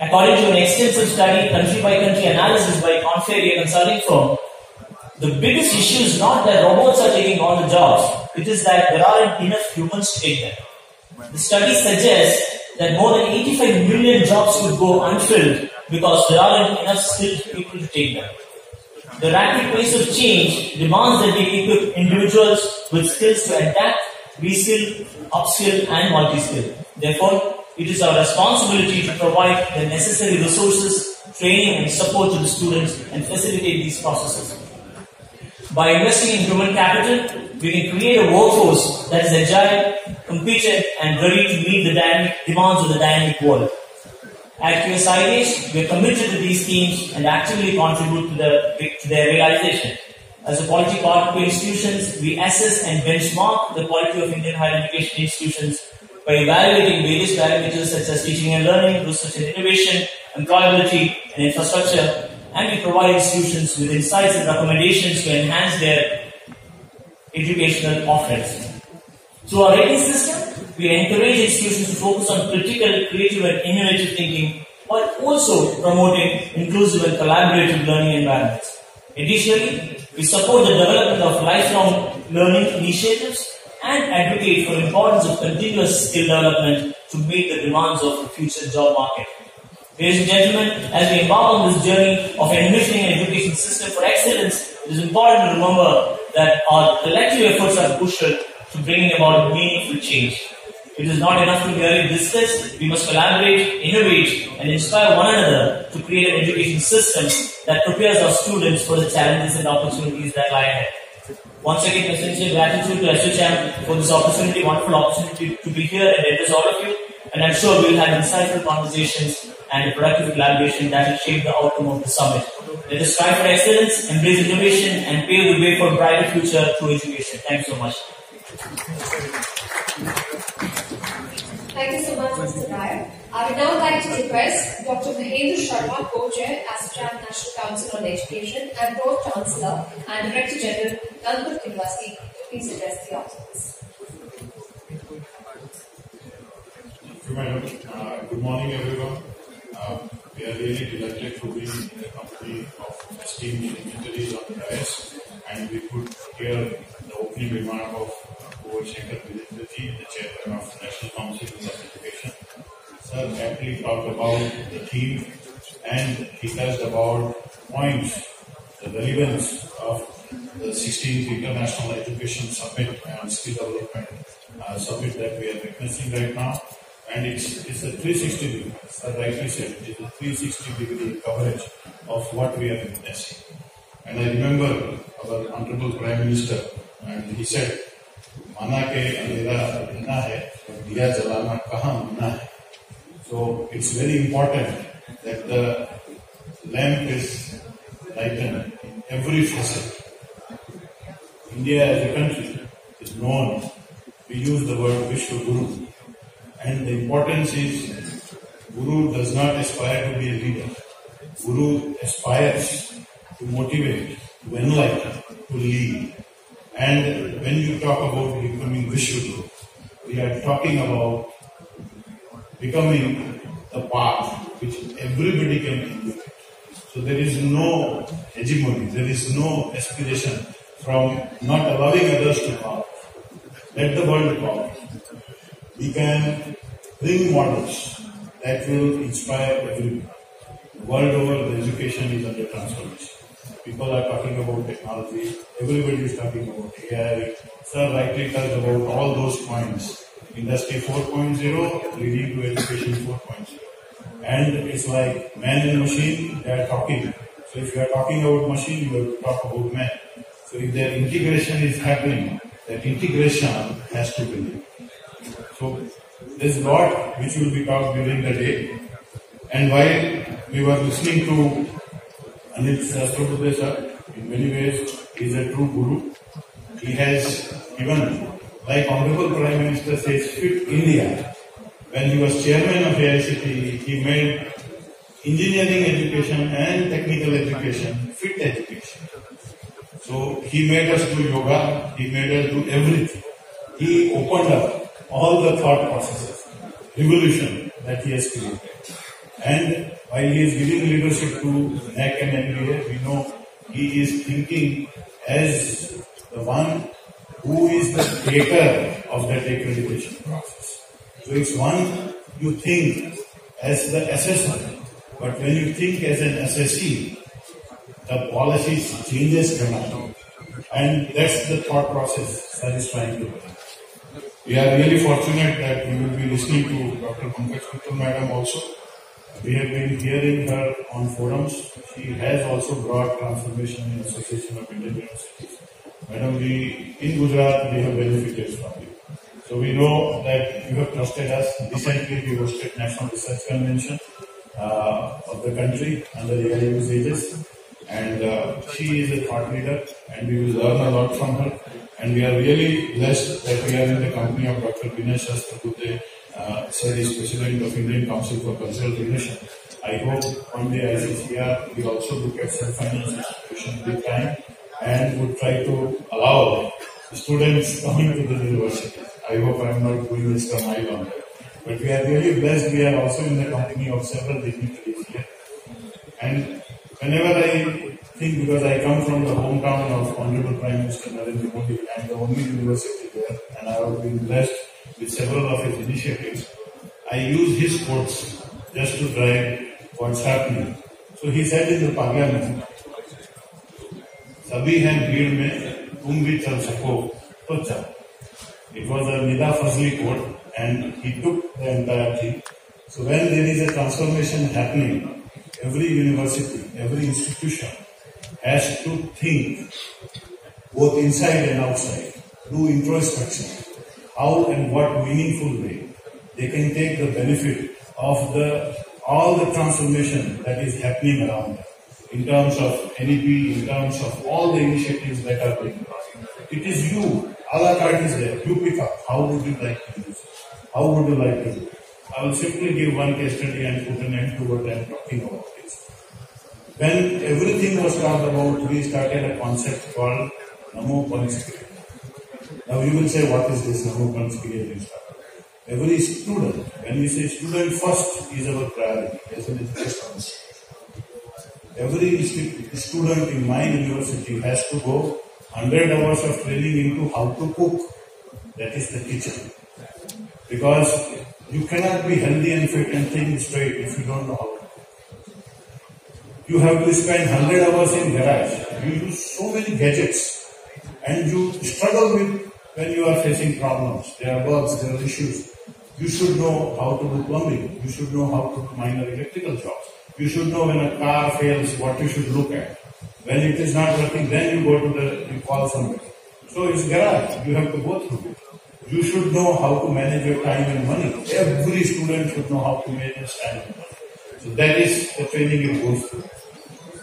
According to an extensive study, country-by-country analysis by Conferia consulting firm, the biggest issue is not that robots are taking all the jobs, it is that there aren't enough humans to take them. The study suggests that more than 85 million jobs could go unfilled because there aren't enough skilled people to take them. The rapid pace of change demands that we equip individuals with skills to adapt, reskill, upskill, and multi-skill. Therefore, it is our responsibility to provide the necessary resources, training, and support to the students and facilitate these processes. By investing in human capital, we can create a workforce that is agile, competent, and ready to meet the dynamic demands of the dynamic world. At QSIH, we are committed to these themes and actively contribute to their realization. As a quality partner to institutions, we assess and benchmark the quality of Indian higher education institutions by evaluating various parameters such as teaching and learning, research and innovation, employability, and infrastructure, and we provide institutions with insights and recommendations to enhance their educational offerings. Through our rating system, we encourage institutions to focus on critical, creative, and innovative thinking while also promoting inclusive and collaborative learning environments. Additionally, we support the development of lifelong learning initiatives and advocate for the importance of continuous skill development to meet the demands of the future job market. Ladies and gentlemen, as we embark on this journey of envisioning an education system for excellence, it is important to remember that our collective efforts are crucial to bringing about meaningful change. It is not enough to merely discuss, we must collaborate, innovate, and inspire one another to create an education system that prepares our students for the challenges and opportunities that lie ahead. Once again, my sincere gratitude to SHM for this opportunity, wonderful opportunity to be here and address all of you. And I'm sure we'll have insightful conversations and a productive collaboration that will shape the outcome of the summit. Let us strive for excellence, embrace innovation, and pave the way for a brighter future through education. Thanks so much. Thank you so much, Mr. Nair. I would now like to request Dr. Mahendra Sharma, Co-Chair, ASSOCHAM National Council on Education and Pro-Chancellor and Director General, Nalanda University, to please address the audience. Thank you, madam. Good morning, everyone. We are really delighted to be in the company of esteemed dignitaries on the dais, and we could hear the opening remark of Shankar Vidyaji, the chairman of the National Council of Education. Sir aptly talked about the theme, and he touched about points, the relevance of the 16th International Education Summit and Skill Development Summit that we are witnessing right now. And it's a 360 degree, as rightly said, it's a 360 degree coverage of what we are witnessing. And I remember our Honorable Prime Minister, and he said, "Mana ke andhera रहना है, दिया जलाना कहाँ मना है." So it's very important that the lamp is lightened in every facet. India as a country is known. We use the word Vishwa Guru. And the importance is, Guru does not aspire to be a leader. Guru aspires to motivate, to enlighten, to lead. And when you talk about becoming Vishwa Guru, we are talking about becoming the path which everybody can emulate. So there is no hegemony, there is no aspiration from not allowing others to call. Let the world call. We can bring models that will inspire everyone. The world over, the education is under transformation. People are talking about technology, everybody is talking about AI. Sir rightly touched about all those points. Industry 4.0 leading to education 4.0. And it's like man and machine, they are talking. So if you are talking about machine, you have to talk about man. So if their integration is happening, that integration has to be. So there's a lot which will be talked during the day. And while we were listening to Anil Sahasrabudhe sir, in many ways he is a true guru. He has given, like Honorable Prime Minister says, Fit India. When he was chairman of AICTE, he made engineering education and technical education fit education. So he made us do yoga, he made us do everything. He opened up all the thought processes, revolution that he has created. And while he is giving leadership to NAC and NBA, we know he is thinking as the one who is the creator of that accreditation process. So it's one you think as the assessor, but when you think as an assessee, the policy changes dramatically. And that's the thought process that is trying to do. We are really fortunate that we will be listening to Dr. Pankaj Mittal Madam also. We have been hearing her on forums. She has also brought transformation in Association of Indian Universities. Madam, in Gujarat, we have benefited from you. So we know that you have trusted us. Recently, we hosted National Research Convention of the country under AIU's aegis. And she is a thought leader, and we will learn a lot from her. And we are really blessed that we are in the company of Dr. Vinay Sahasrabudhe, sir is President of Indian Council for Cultural Donation. I hope one day ICCR will also look at self-finance institutions big time and would try to allow students coming to the university. I hope I am not going extra mile on that. But we are really blessed. We are also in the company of several dignitaries here. And whenever I think, because I come from the hometown of Honorable Prime Minister Narendra Modi, I am the only university there, and I have been blessed with several of his initiatives. I use his quotes just to drive what's happening. So he said in the parliament, "Sabhi hain bheed mein, tum bhi chal sako, to chal." It was a Nida Fazli quote, and he took the entire thing. So when there is a transformation happening, every university, every institution has to think both inside and outside, do introspection, how and what meaningful way they can take the benefit of all the transformation that is happening around them, in terms of NEP, in terms of all the initiatives that are being brought. It is you, a la carte is there, you pick up, how would you like to do it? How would you like to do it? I will simply give one case study and put an end to what I am talking about. When everything was talked about, we started a concept called Namo Panchkriya. Now you will say, what is this Namo Panchkriya? Every student, when we say student first, is our priority as an education. Every student in my university has to go 100 hours of training into how to cook. That is the kitchen. Because you cannot be healthy and fit and think straight if you don't know how to cook. You have to spend 100 hours in garage. You use so many gadgets and you struggle with when you are facing problems. There are bugs, there are issues. You should know how to do plumbing. You should know how to do minor electrical jobs. You should know when a car fails what you should look at. When it is not working, then you call somebody. So it's garage. You have to go through it. You should know how to manage your time and money. Every student should know how to manage time and money. So that is the training it goes through.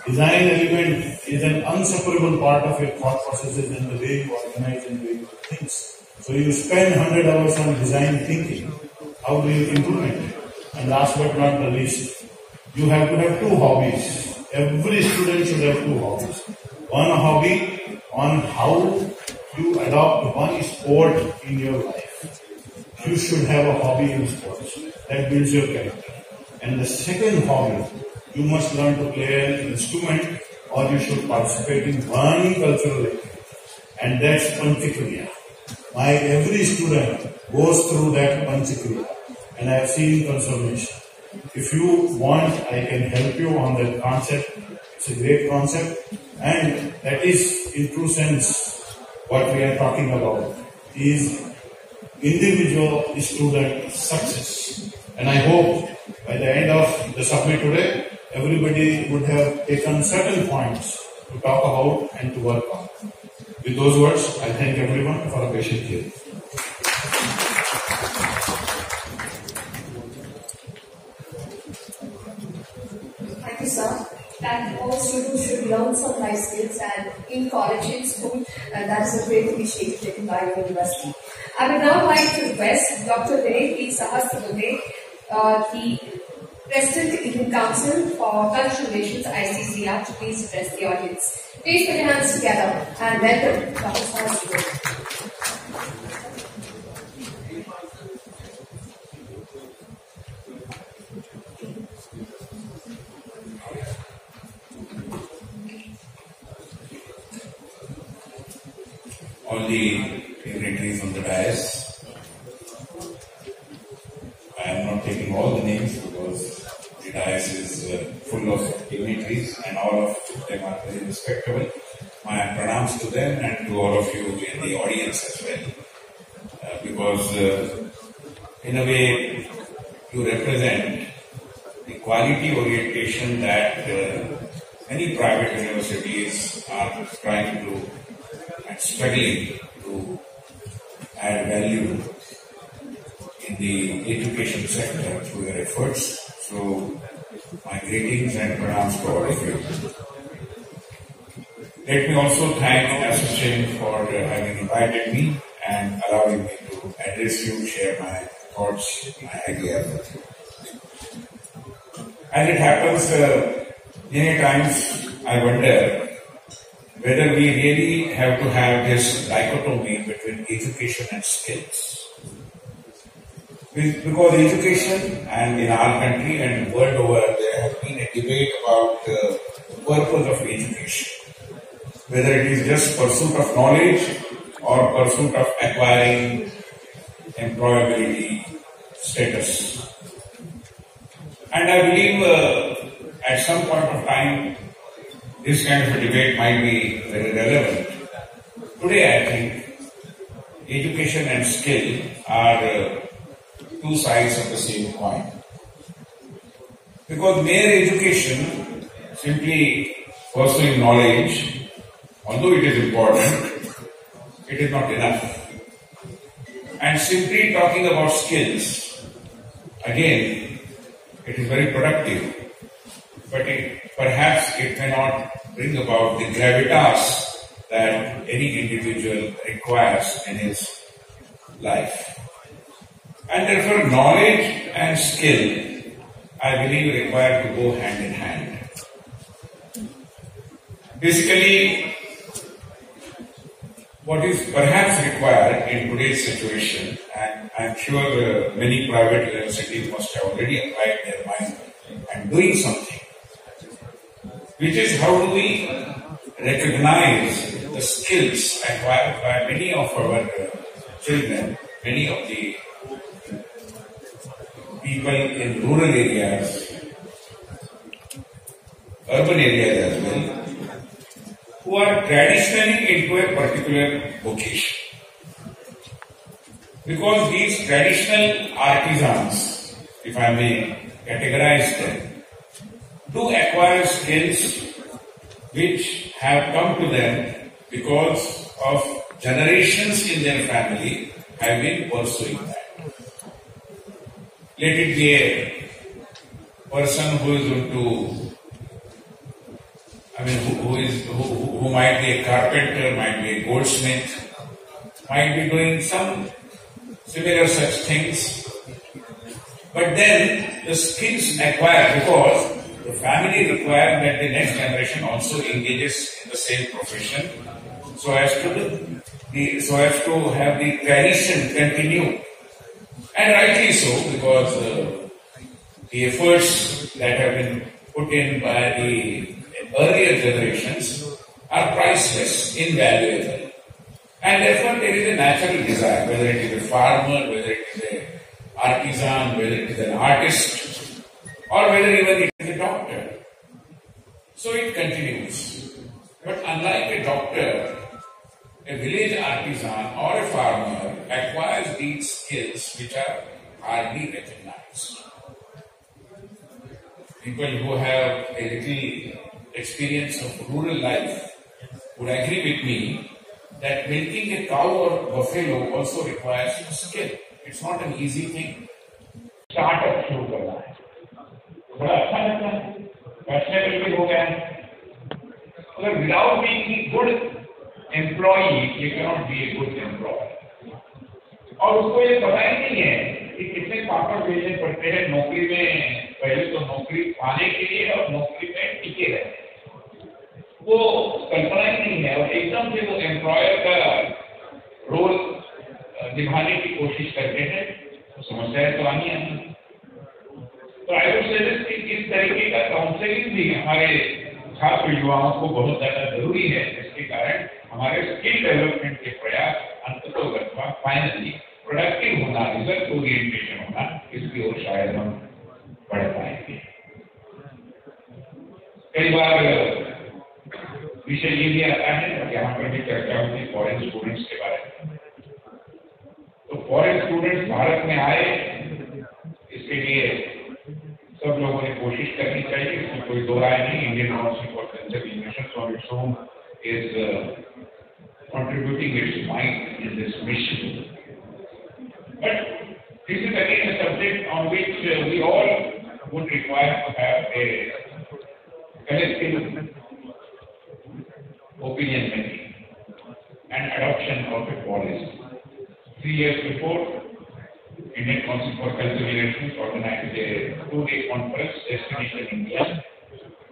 Design element is an inseparable part of your thought processes and the way you organize and the way you do things. So you spend 100 hours on design thinking. How do you implement it? And last but not the least, you have to have two hobbies. Every student should have two hobbies. One hobby on how you adopt one sport in your life. You should have a hobby in sports. That builds your character. And the second hobby, you must learn to play an instrument or you should participate in one cultural activity. And that's Panchakriya. Every student goes through that Panchakriya. And I have seen transformation. If you want, I can help you on that concept. It's a great concept. And that is, in true sense, what we are talking about is individual student success. And I hope by the end of the summit today, everybody would have taken certain points to talk about and to work on. With those words, I thank everyone for a patient hearing. Thank you, sir. And all students should learn some life skills, and in college, in school, that is a great initiative taken by your university. I would now like to request Dr. Vinay P. Sahasrabudhe, the President Indian Council for Cultural Relations, ICCR, to please address the audience. Please put your hands together and welcome Dr. Sahasrabudhe. All the dignitaries on the dais. I am not taking all the names because the dais is full of dignitaries and all of them are very respectable. My pranams to them and to all of you in the audience as well. Because in a way you represent the quality orientation that many private universities are trying to do and struggling to add value in the education sector through their efforts. So, my greetings and pranams to all of you. Let me also thank Association for having invited me and allowing me to address you, share my thoughts, my ideas with you. As it happens, many times I wonder whether we really have to have this dichotomy between education and skills. Because education, and in our country and world over, there has been a debate about the purpose of education. Whether it is just pursuit of knowledge or pursuit of acquiring employability status. And I believe at some point of time, this kind of a debate might be very relevant. Today, I think education and skill are two sides of the same coin. Because mere education, simply pursuing knowledge, although it is important, it is not enough. And simply talking about skills, again, it is very productive. But perhaps it may not bring about the gravitas that any individual requires in his life. And therefore, knowledge and skill, I believe, require to go hand in hand. Basically, what is perhaps required in today's situation, and I'm sure many private universities must have already applied their mind and doing something, which is how do we recognize the skills acquired by many of our children, many of the people in rural areas, urban areas as well, who are traditionally into a particular vocation. Because these traditional artisans, if I may categorize them, do acquire skills which have come to them because of generations in their family have been pursuing that. Let it be a person who is into, who might be a carpenter, might be a goldsmith, might be doing some similar such things. But then the skills acquired, because the family requires that the next generation also engages in the same profession, so as to have the tradition continue. And rightly so, because the efforts that have been put in by the earlier generations are priceless, invaluable. And therefore there is a natural desire, whether it is a farmer, whether it is an artisan, whether it is an artist, or whether even it is a doctor. So it continues. But unlike a doctor, a village artisan or a farmer acquires these skills which are hardly recognized. People who have a little experience of rural life would agree with me that milking a cow or buffalo also requires skill. It's not an easy thing. Startup शुरू करना है, बड़ा अच्छा लगता है, fashionable भी हो गया है. अगर without being a good employee, you cannot be a good employee. और उसको ये पता ही नहीं है कि कितने पापड़ भेजने पड़ते हैं नौकरी में. पहले तो नौकरी पाने के लिए और नौकरी में टिके रहे, वो कल्पना ही नहीं है. और एकदम से वो एम्प्लॉयर का रोल निभाने की कोशिश करते हैं, तो समस्याएं तो आनी है. तो आई वुड सजेस्ट कि इस तरीके का काउंसलिंग भी हमारे छात्र युवाओं को बहुत ज्यादा जरूरी है, जिसके कारण हमारे स्किल डेवलपमेंट के प्रयास अंततोगत्वा फाइनली प्रोडक्टिव होना, रिजल्ट ओरिएंटेशन होना, इसकी ओर शायद हम बढ़ पाएंगे. कई बार विषय ये भी आता है और यहाँ पर भी चर्चा होती है फॉरेन स्टूडेंट्स के बारे में. तो फॉरेन स्टूडेंट्स भारत में आए, इसके लिए सब लोगों ने कोशिश करनी चाहिए, इसमें कोई दो राय नहीं. Indian council for cultural innovation on its own is contributing its might in this mission. But this is again a subject on which we all would require to have a collective opinion making and adoption of a policy. 3 years before, Indian Council for Cultural Relations organized a 2-day conference, Destination India,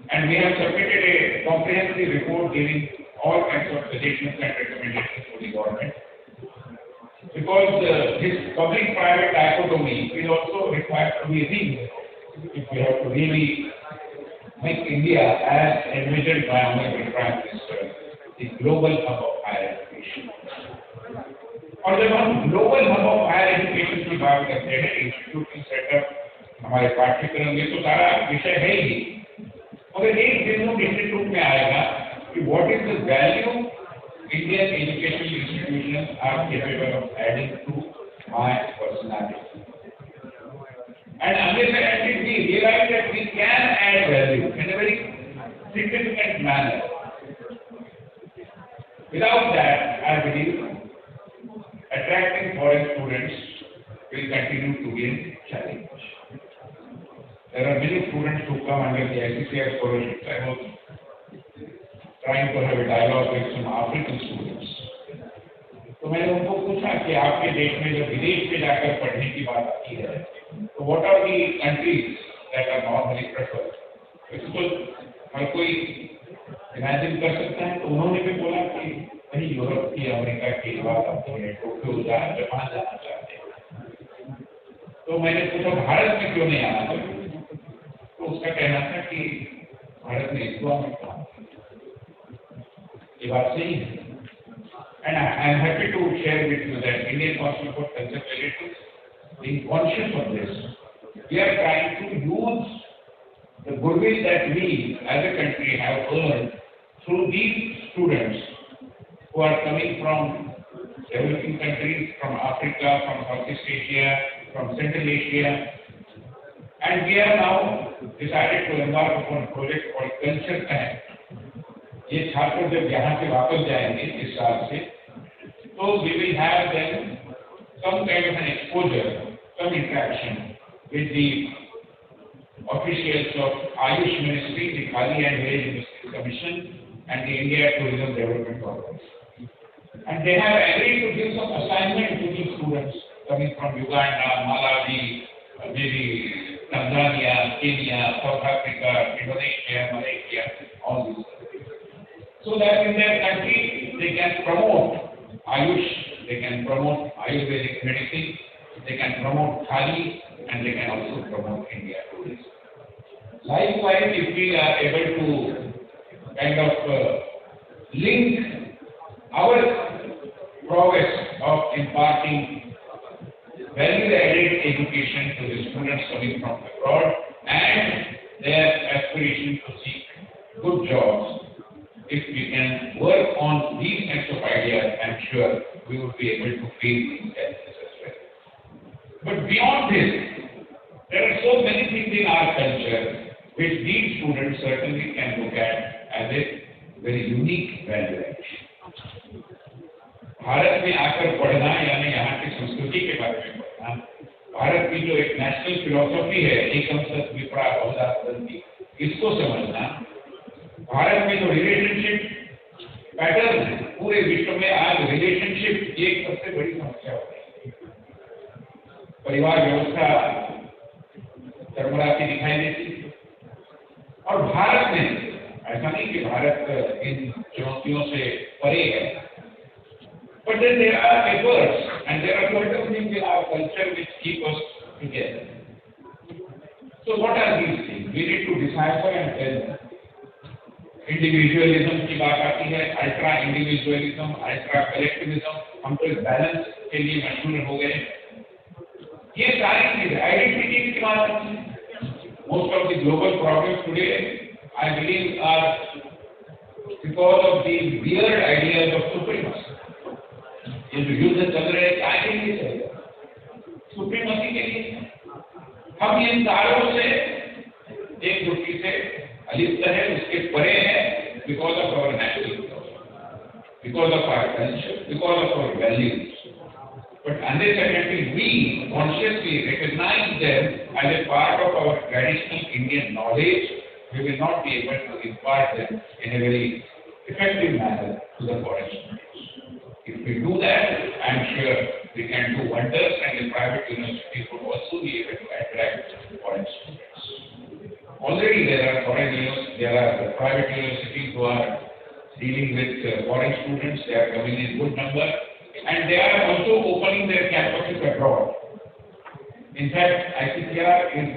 and we have submitted a comprehensive report giving all kinds of suggestions and recommendations to the government. Because this public-private dichotomy is also required to be revisited if we have to really make India, as envisioned by Honorable Prime Minister, the global hub of higher education. और जब हम global hub of higher education की बात करते हैं, institute की setup हमारे पाठ्यक्रम में तो सारा विषय है ही, मगर एक बिंदु इंस्टीट्यूट में आएगा कि what is the value Indian educational institutions are capable of adding to my personality. And unless and until we realize that we can add value in a very significant manner, without that, I believe attracting foreign students will continue to be a challenge. There are many students who come under the ICCR scholarship. I was trying to have a dialogue with some African students. तो मैंने उनको पूछा कि आपके देश में जब विदेश में जाकर पढ़ने की बात आती है, तो what are the countries that are normally preferred? इसको हर कोई इमेजिन कर सकता है. तो उन्होंने भी बोला कि वही यूरोप की, अमेरिका की बात आती है, टोक्यो जापान जाना चाहते हैं. तो मैंने पूछा भारत में क्यों नहीं आना चाहिए, तो उसका कहना था कि भारत में युवा में काम. ये बात सही है. And I am happy to share with you that Indian Council for Cultural Relations, being conscious of this, we are trying to use the goodwill that we as a country have earned through these students who are coming from developing countries, from Africa, from Southeast Asia, from Central Asia. And we have now decided to embark upon a project called Culture Connect. ये छात्र जब यहाँ से वापस जाएंगे इस साल से, तो we will have them some kind of an exposure, some interaction with the officials of Ayush Ministry, the Khadi and Village Ministry Commission, and the India Tourism Development Corporation. And they have agreed to give some assignment to these students coming from Uganda, Malawi, maybe Tanzania, Kenya, South Africa, Indonesia, Malaysia, all these countries. So that in their country they can promote Ayush, they can promote Ayurvedic medicine, they can promote Khadi, and they can also promote India tourism. Likewise, if we are able to kind of link our progress of imparting value-added education to the students coming from abroad and their aspiration to seek good jobs, if we can work on these kinds of ideas, I'm sure we will be able to face these challenges as well. But beyond this, there are so many things in our culture which these students certainly can look at as a very unique value addition. Bharat में आकर पढ़ना यानी यहाँ की संस्कृति के बारे में पढ़ना, भारत की जो एक नेशनल फिलॉसफी है एकम सत विप्रा बहुधा तदंती, इसको समझना, भारत में जो रिलेशनशिप पैटर्न है पूरे विश्व में आज रिलेशनशिप एक सबसे बड़ी समस्या हो रही है। परिवार व्यवस्था चरमराती दिखाई देती है और भारत में ऐसा नहीं कि भारत इन चुनौतियों से परे है, but then there are efforts and there are certain things in our culture which keep us together. So what are these things? We need to decipher and tell them. Individualism की बात आती है, अल्ट्रा इंडिविजुअलिज्म, अल्ट्रा कलेक्टिविज्म, हम तो balance के लिए मशहूर हो गए। ये सारी चीजें आइडेंटिटी की बात आती है। Most of the global problems today I believe are because of the weird ideas of supremacy. ये जो युद्ध चल रहे हैं क्या के लिए चल रहे हैं? सुप्रीमेसी के लिए। हम इन सारों से एक दूसरे से अलिप्त है, उसके परे है, because of our national philosophy, because of our culture, because of our values. But until we consciously recognize them as a part of our traditional Indian knowledge, we will not be able to impart them in a very effective manner to the foreign students. If we do that, I am sure we can do wonders, and the private universities would also be able to attract foreign students. Already there are private universities who are dealing with foreign students. They are coming in good number, and they are also opening their campuses abroad. In fact, ICTR is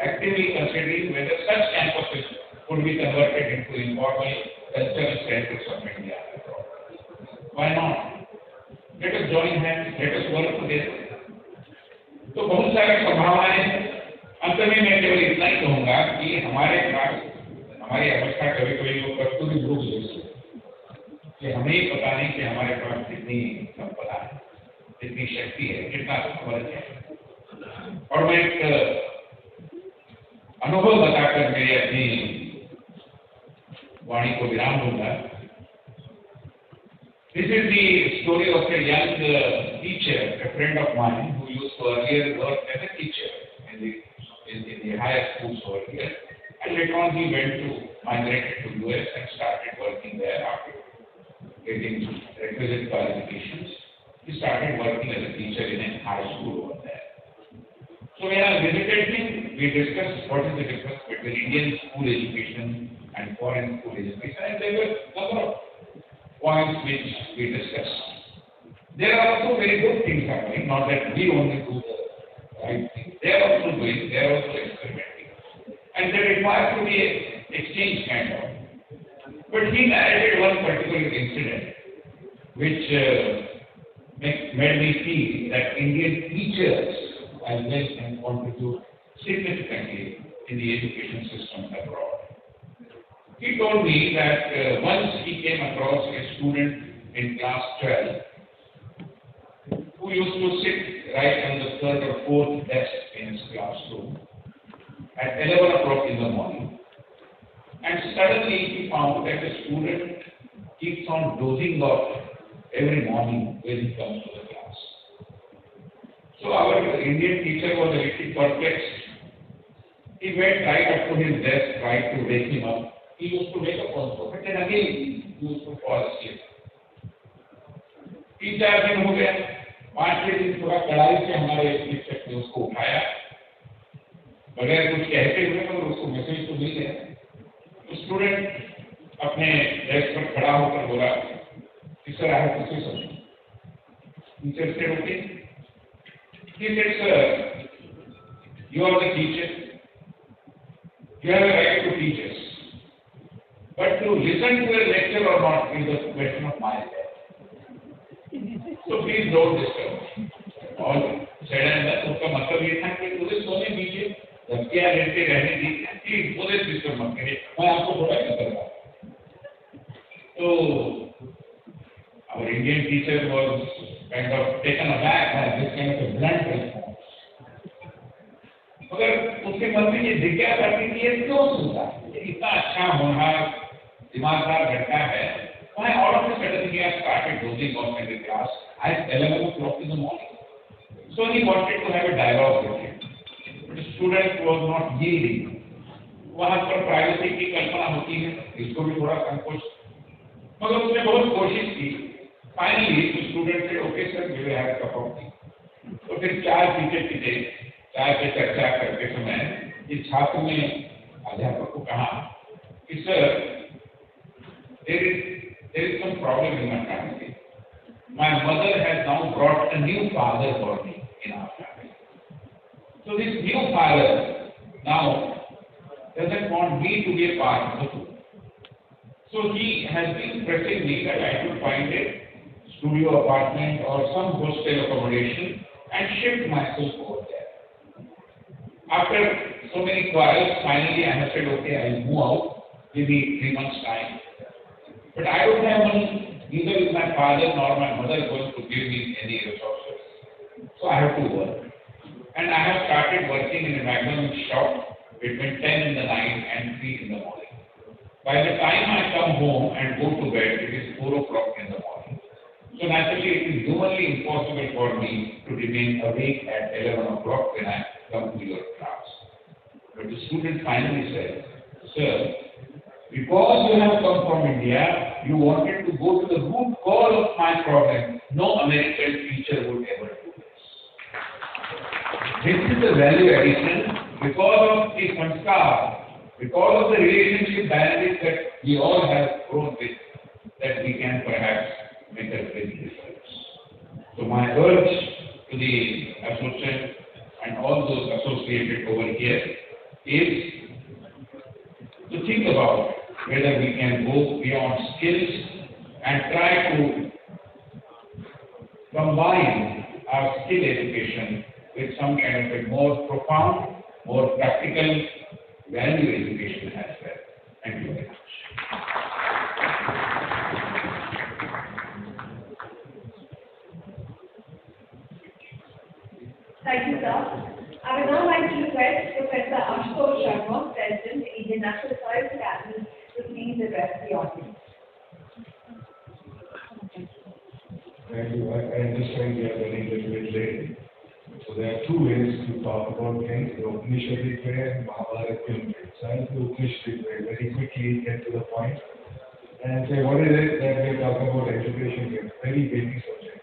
actively considering whether such campuses could be converted into informal cultural centers of India abroad. Why not? Let us join hands. Let us work together. तो बहुत सारी संभावनाएं हैं। अंत में मैं केवल इतना ही कहूँगा कि हमारे पास हमारी अवस्था कभी कभी वो कस्तूरी भूख जैसी कि हमें ही पता नहीं कि हमारे पास कितनी संपदा है, कितनी शक्ति है, कितना सामर्थ्य है। और मैं एक अनुभव बताकर मेरी अपनी वाणी को विराम दूंगा। This is the story of a young teacher, a friend of mine who used to earlier work as a teacher in the higher schools over here, and later on he migrated to US and started working there after getting requisite qualifications. He started working as a teacher in a high school over there. So when I visited him, we discussed what is the difference between Indian school education and foreign school education, and there were a number of points which we discussed. There are also very good things happening, not that we only do the right thing. They are also doing, they are also experimenting. And there requires to be an exchange kind of. But he narrated one particular incident which made me feel that Indian teachers as well can contribute significantly in the education system abroad. He told me that once he came across a student in class 12 who used to sit right on the third or fourth desk in his classroom at 11 o'clock in the morning, and suddenly he found that the student keeps on dozing off every morning when he comes to the class. So our Indian teacher was a little perplexed. He went right up to his desk, tried to wake him up. He used to wake up also, but then again he used to fall asleep. 3-4 दिन हो गए, 5वें दिन थोड़ा कड़ाई से हमारे शिक्षक ने उसको उठाया, बगैर कुछ कहते हुए, मगर उसको मैसेज तो मिल गया। तो स्टूडेंट अपने डेस्क पर खड़ा होकर बोला, "Sir, I have to say something." Teacher said, "Okay." He said, "Sir, you are the teacher. You have a right to teach us. But to listen to a lecture or not is a question of my life. So please don't disturb." All said and done. उसका मतलब ये था कि मुझे सोने दीजिए, धमकियाँ लेते रहने दीजिए, प्लीज मुझे डिस्टर्ब मत करिए, मैं आपको थोड़ा करता हूँ। So our Indian teacher was kind of taken aback by this kind of a blunt response. मगर उसके मन में ये जिज्ञासा थी कि ये क्यों सुनता है, इतना अच्छा होनहार दिमागदार लड़का है, why all of a sudden he has started dozing off in the class at 11 o'clock in the morning. So he wanted to have a dialogue with him, but the student was not yielding. वहाँ पर privacy की कल्पना होती है, इसको भी थोड़ा संकोच, मगर उसने बहुत कोशिश की। Finally, the student said, "Okay, sir, we will have a cup of tea." तो फिर चाय पीते चाय पे चर्चा करते समय इस छात्र ने अध्यापक को कहा कि sir, there is some problem in my family. My mother has now brought a new father for me in our family. So this new father now doesn't want me to be a part of the group. So he has been pressing me that I should find a studio apartment or some hostel accommodation and shift myself over there. After so many trials, finally I have said, okay, I will move out, maybe 3 months time. But I don't have money, neither is my father nor my mother going to give me any resources. So I have to work. And I have started working in a McDonald's shop between 10 in the night and 3 in the morning. By the time I come home and go to bed, it is 4 o'clock in the morning. So naturally, it is humanly impossible for me to remain awake at 11 o'clock when I come to your class. But the student finally said, "Sir, because you have come from India, you wanted to go to the root cause of my problem. No American teacher would ever do this. This is the value addition because of the sanskar, because of the relationship dynamics that we all have grown with, that we can perhaps make a big difference." So my urge to the associate and all those associated over here is to think about whether we can go beyond skills and try to combine our skill education with some kind of a more profound, more practical value education as well. Thank you very much. Thank you, sir. I would now like to request Professor Ashutosh Sharma, President, Indian National Science Academy, to please address the audience. Thank you. I understand we are running a little bit late. So there are two ways to talk about things, the Upanishadic way and Mahabharatic way. So I'll do the Upanishadic way, very quickly get to the point and say what is it that we are talking about education here, very basic subject.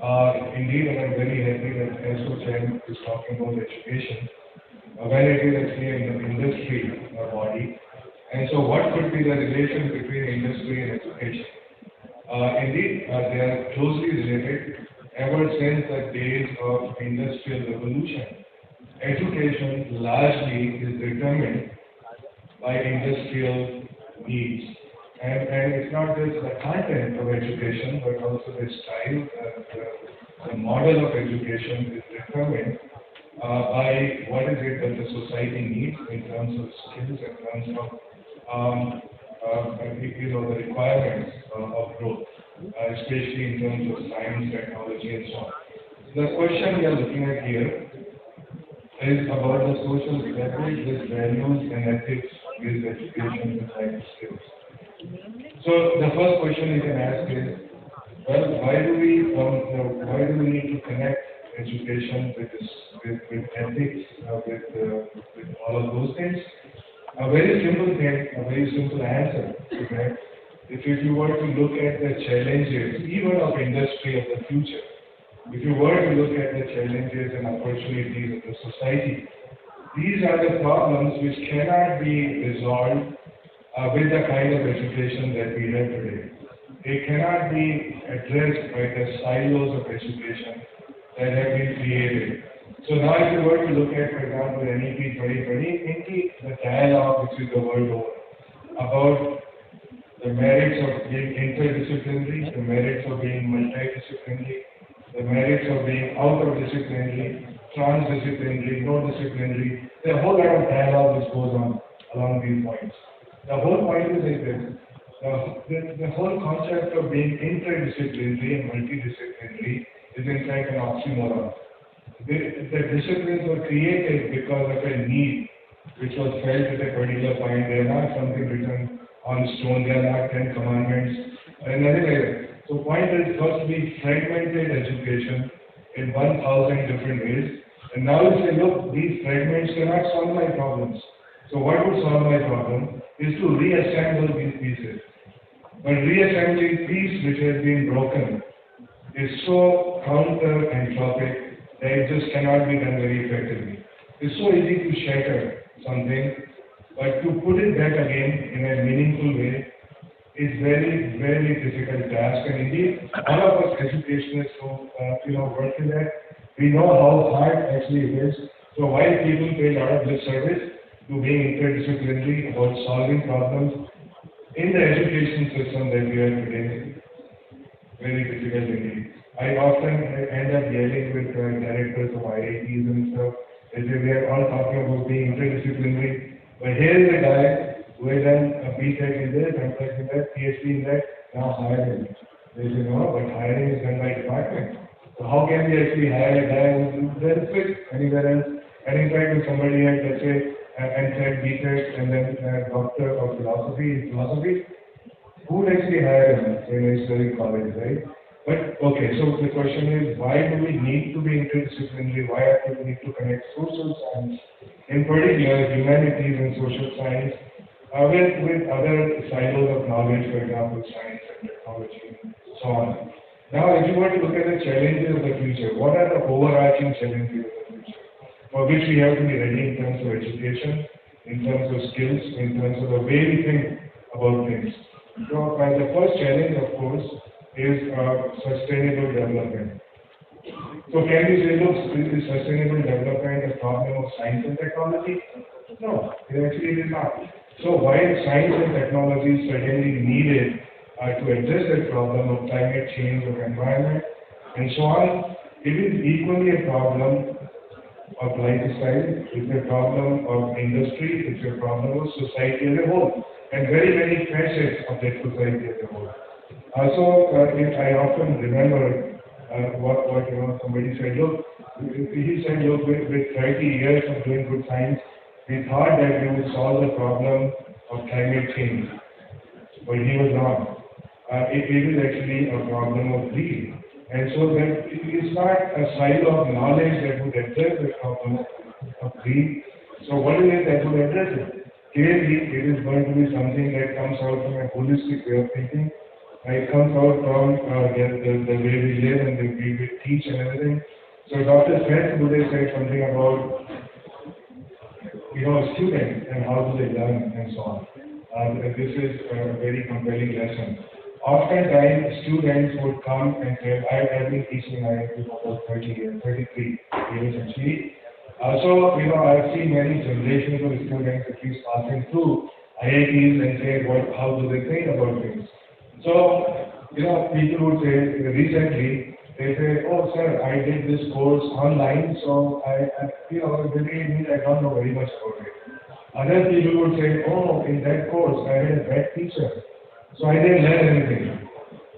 Indeed, and I'm very happy that SOCHM is talking about education, when it is actually an industry body. And so what could be the relation between industry and education? Indeed, they are closely related. Ever since the days of industrial revolution, education largely is determined by industrial needs. And it's not just the content of education, but also the style, the model of education is determined by what is it that the society needs in terms of skills, in terms of the requirements of growth, especially in terms of science, technology, and so on. The question we are looking at here is about the social fabric with values and ethics with education and life skills. So the first question you can ask is, well, why do we need to connect education with ethics, with all of those things? A very simple thing, a very simple answer to that. If you were to look at the challenges, even of industry of the future, if you were to look at the challenges and opportunities of the society, these are the problems which cannot be resolved with the kind of education that we have today. They cannot be addressed by the silos of education that have been created. So now if you were to look at, for example, NEP 2020, the dialogue which is the world over about the merits of being interdisciplinary, the merits of being multidisciplinary, the merits of being out of disciplinary, transdisciplinary, no disciplinary. There are a whole lot of dialogue which goes on along these points. The whole point is like this. The whole concept of being interdisciplinary and multidisciplinary is in fact an oxymoron. The disciplines were created because of a need which was felt at a particular point. They are not something written on stone, they are not 10 commandments, and nothing like that. So point is, first we fragmented education in 1,000 different ways, and now you say, look, these fragments cannot solve my problems. So what would solve my problem is to reassemble these pieces. But reassembling piece which has been broken is so counter-anthropic that it just cannot be done very effectively. It's so easy to shatter something, but to put it back again in a meaningful way is very, very difficult task. And indeed, all of us educationists who work in that, we know how hard actually it is. So while people pay a lot of lip service to being interdisciplinary about solving problems in the education system that we are today, very difficult indeed. I often end up yelling with directors of IITs and stuff. They say we are all talking about being interdisciplinary, but here is a guy who has done a BTech in this, MTech in that, PhD in that, now hire him. They say no, but hiring is done by department. So how can we actually hire a guy who doesn't fit anywhere else? And in fact, if somebody had, let's say, MTech, BTech, and then doctor of philosophy, who would actually hire him in a study college, right? But okay, so the question is, why do we need to be interdisciplinary? Why do we need to connect social science, in particular humanities and social science, with other silos of knowledge, for example, science and technology, and so on. Now, if you were to look at the challenges of the future, what are the overarching challenges of the future, for which we have to be ready in terms of education, in terms of skills, in terms of the way we think about things. So, the first challenge, of course, is sustainable development. So can we say, look, is sustainable development a problem of science and technology? No, it is not. So while science and technology is certainly needed to address the problem of climate change, of environment, and so on, it is equally a problem of lifestyle, it's a problem of industry, it's a problem of society as a whole, and very many facets of that society as a whole. I often remember what somebody said, look, he said, look, with 30 years of doing good science, we thought that we would solve the problem of climate change, but he was wrong. It is actually a problem of greed. And so that it is not a silo of knowledge that would address the problem of greed. So what is it that would address it? Clearly, it is going to be something that comes out from a holistic way of thinking. It comes out from the way we live and the way we teach and everything. So Dr. Smith today said something about students and how do they learn and so on. This is a very compelling lesson. Oftentimes, students would come and say, I've been teaching IIT for about 33 years actually. I've seen many generations of students at least passing through IITs and say, how do they think about things? So, people would say, recently, They say, oh sir, I did this course online, so really, I don't know very much about it. Other people would say, oh, in that course, I had a bad teacher, so I didn't learn anything,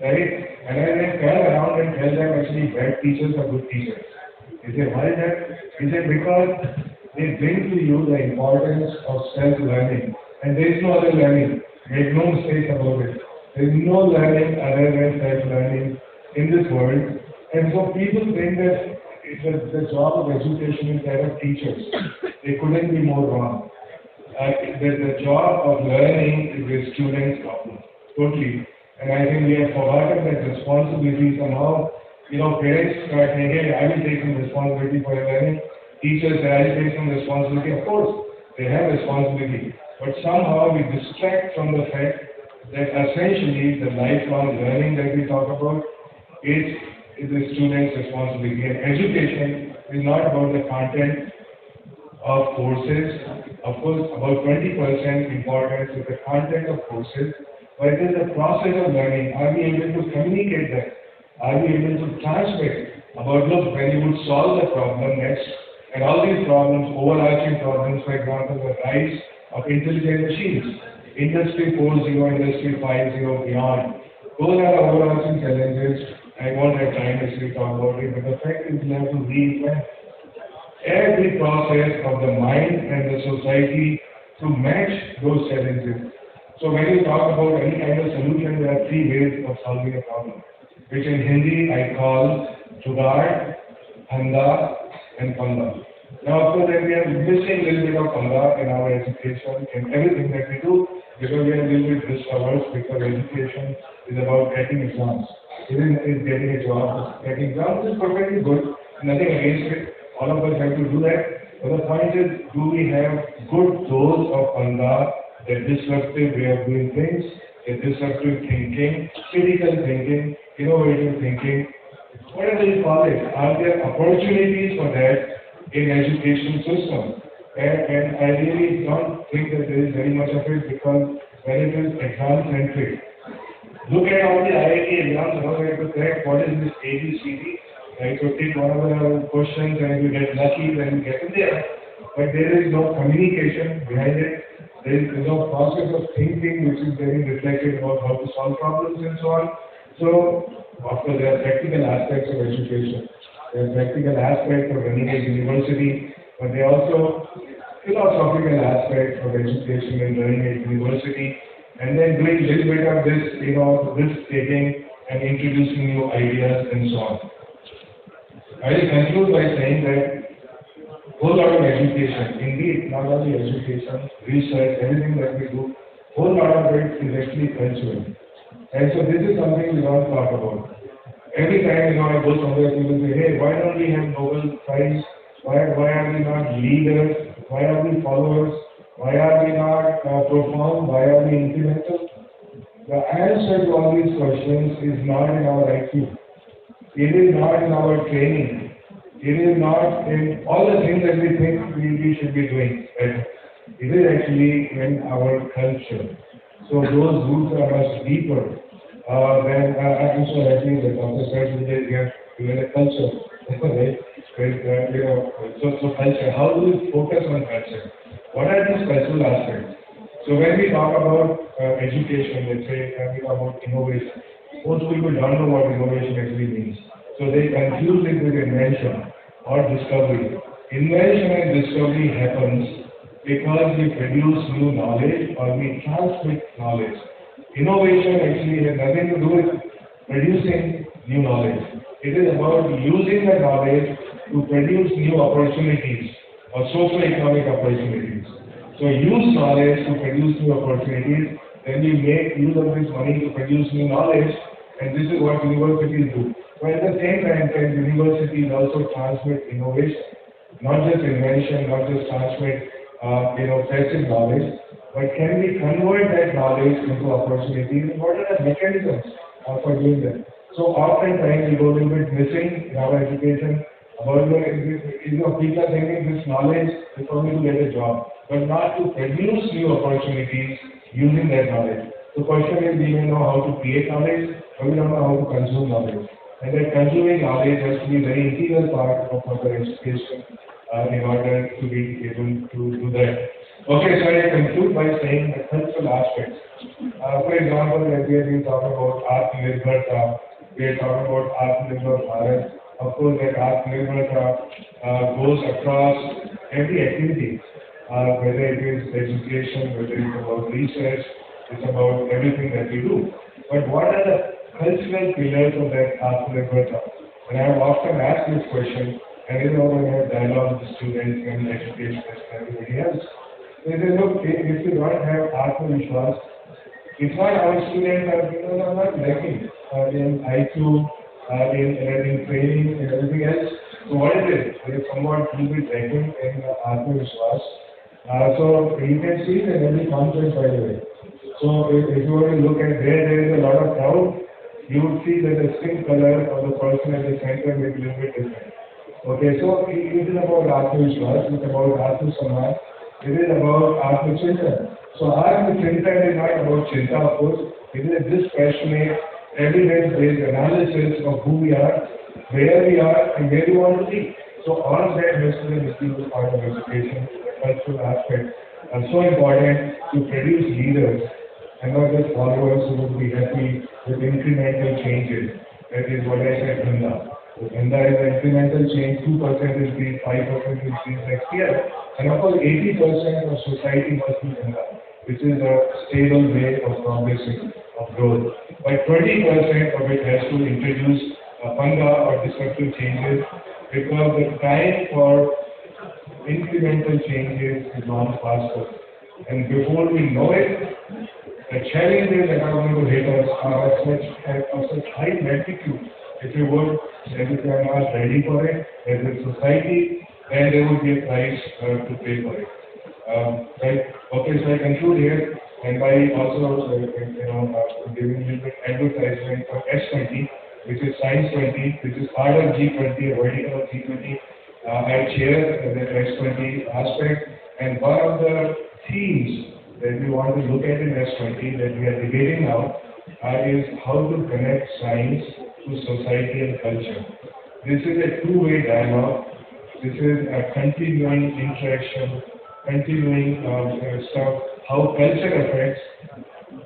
right? And I then turn around and tell them actually bad teachers are good teachers. They say, why is that? He said, because they bring to you the importance of self-learning. And there is no other learning. Make no mistake about it. There is no learning other than self-learning in this world. And so people think that the job of education is that of teachers. They couldn't be more wrong. The job of learning is the student's problem. Totally. And I think we have forgotten that responsibility somehow. Parents start saying, hey, I will take some responsibility for your learning. Teachers say, I will take some responsibility. Of course, they have responsibility. But somehow we distract from the fact that essentially the lifelong learning that we talk about is the student's responsibility. And education is not about the content of courses. Of course, about 20% importance is the content of courses. But it is the process of learning. Are we able to communicate that? Are we able to transmit about, look, when you would solve the problem next, and all these problems, overarching problems, for example, the rise of intelligent machines, Industry 4.0, Industry 5.0, beyond. Those are the overarching challenges. I won't have time to talk about it, but the fact is we have to reinvent every process of the mind and the society to match those challenges. So when you talk about any kind of solution, there are three ways of solving a problem, which in Hindi I call Jugaad, Handa, and Panda. Now, of course, we are missing a little bit of Panda in our education and everything that we do, because we are a little bit discovered, because education is about getting exams. Even is getting a job, getting exams is perfectly good, nothing against it. All of us have to do that. But the point is, do we have good dose of Panda, the disruptive way of doing things, the disruptive thinking, critical thinking, innovative thinking, whatever you call it? Are there opportunities for that in education system? And I really don't think that there is very much of it, because when it is exam-centric, look at all the IIT exams, now we have to correct what is this ABCD, right? So take one of the questions and you get lucky, then you get in there. But there is no communication behind it. There is no process of thinking which is getting reflected about how to solve problems and so on. So, of course, there are practical aspects of education. There are practical aspects of running a university, but there are also philosophical aspects of education and running a university, and then doing a little bit of this, risk-taking and introducing new ideas and so on. I will conclude by saying that whole lot of education, indeed, not only education, research, everything that we do, whole lot of it is actually cultural. And so this is something we don't talk about. Every time I go somewhere, people say, hey, why don't we have Nobel Prize? Why are we not leaders? Why are we followers? Why are we not profound? Why are we incremental? The answer to all these questions is not in our IQ. It is not in our training. It is not in all the things that we think we should be doing better. It is actually in our culture. So those roots are much deeper than I'm so happy that Dr. said we have a culture, right? So culture. How do we focus on culture? What are these cultural aspects? So when we talk about education, let's say, and we talk about innovation, most people don't know what innovation actually means. So they confuse it with invention or discovery. Invention and discovery happens because we produce new knowledge or we transmit knowledge. Innovation actually has nothing to do with producing new knowledge. It is about using the knowledge to produce new opportunities or socio-economic opportunities. So use knowledge to produce new opportunities, then we make use of this money to produce new knowledge, and this is what universities do. But at the same time, universities also transmit innovation, not just invention, not just transmit passive knowledge, but can we convert that knowledge into opportunities? What are the mechanisms for doing that? So oftentimes we go a little bit missing in our education about people are thinking this knowledge is for me to get a job, but not to produce new opportunities using that knowledge. The question is, we may know how to create knowledge, but we don't know how to consume knowledge. And that consuming knowledge has to be a very integral part of our education in order to be able to do that. Okay, so I conclude by saying the cultural aspects. For example, as we have been talking about Atmanirbharta, we are talking about Atmanirbhar Bharat. Of course, that Atmanirbharta goes across every activity, whether it is education, whether it's about research, it's about everything that we do. But what are the cultural pillars of that Atmanirbharta? And I have often asked this question, and when I have dialogue with students and educationists and everybody else, they say, look, if you don't have Atmavishwas, it's not our students are not lacking in IQ, in training, and everything else. So what is it? There is somewhat a little bit lacking in Atmavishwas. So you can see that every conference, by the way. So if you were to look at there is a lot of crowd, you would see that the skin color of the person at the center may be a little bit different. Okay, so it is about Atmavishwas, it's about Atmasamman, it is about Atmachintan. So Atmachintan is not about Chinta, of course, it is a dispassionate, evidence-based analysis of who we are, where we are, and where we want to be. So all of that has to be an integral part of education, the cultural aspect, and so important to produce leaders and not just followers who would be happy with incremental changes. That is what I said, Dhanda. So Dhanda is an incremental change, 2% increase, 5% increase next year. And of course, 80% of society must be Dhanda, which is a stable way of progressing, of growth. But 20% of it has to introduce Panga or disruptive changes, because the time for incremental changes is on faster. And before we know it, the challenges that are going to hit us are of such high magnitude, if you would, that if we are not ready for it as a society, then there would be a price to pay for it. Right? Okay, so I conclude here, and by also giving a little bit advertisement for S20, which is Science 20, which is part of G20, a vertical of G20. I chair the S20 aspect, and one of the themes that we want to look at in S20 that we are debating now is how to connect science to society and culture. This is a two-way dialogue. This is a continuing interaction, continuing stuff, how culture affects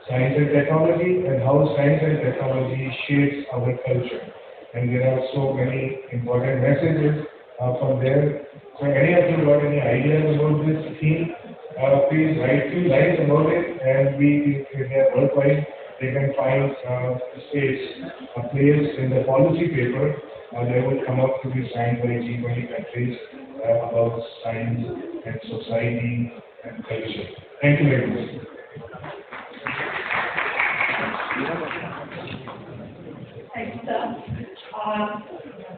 science and technology, and how science and technology shapes our culture. And there are so many important messages from there. So any of you got any ideas about this theme? Please write few lines about it, and if they are worthwhile, they can find a place in the policy paper that will come up to be signed by G20 countries about science and society and culture. Thank you very much. Thank you, sir.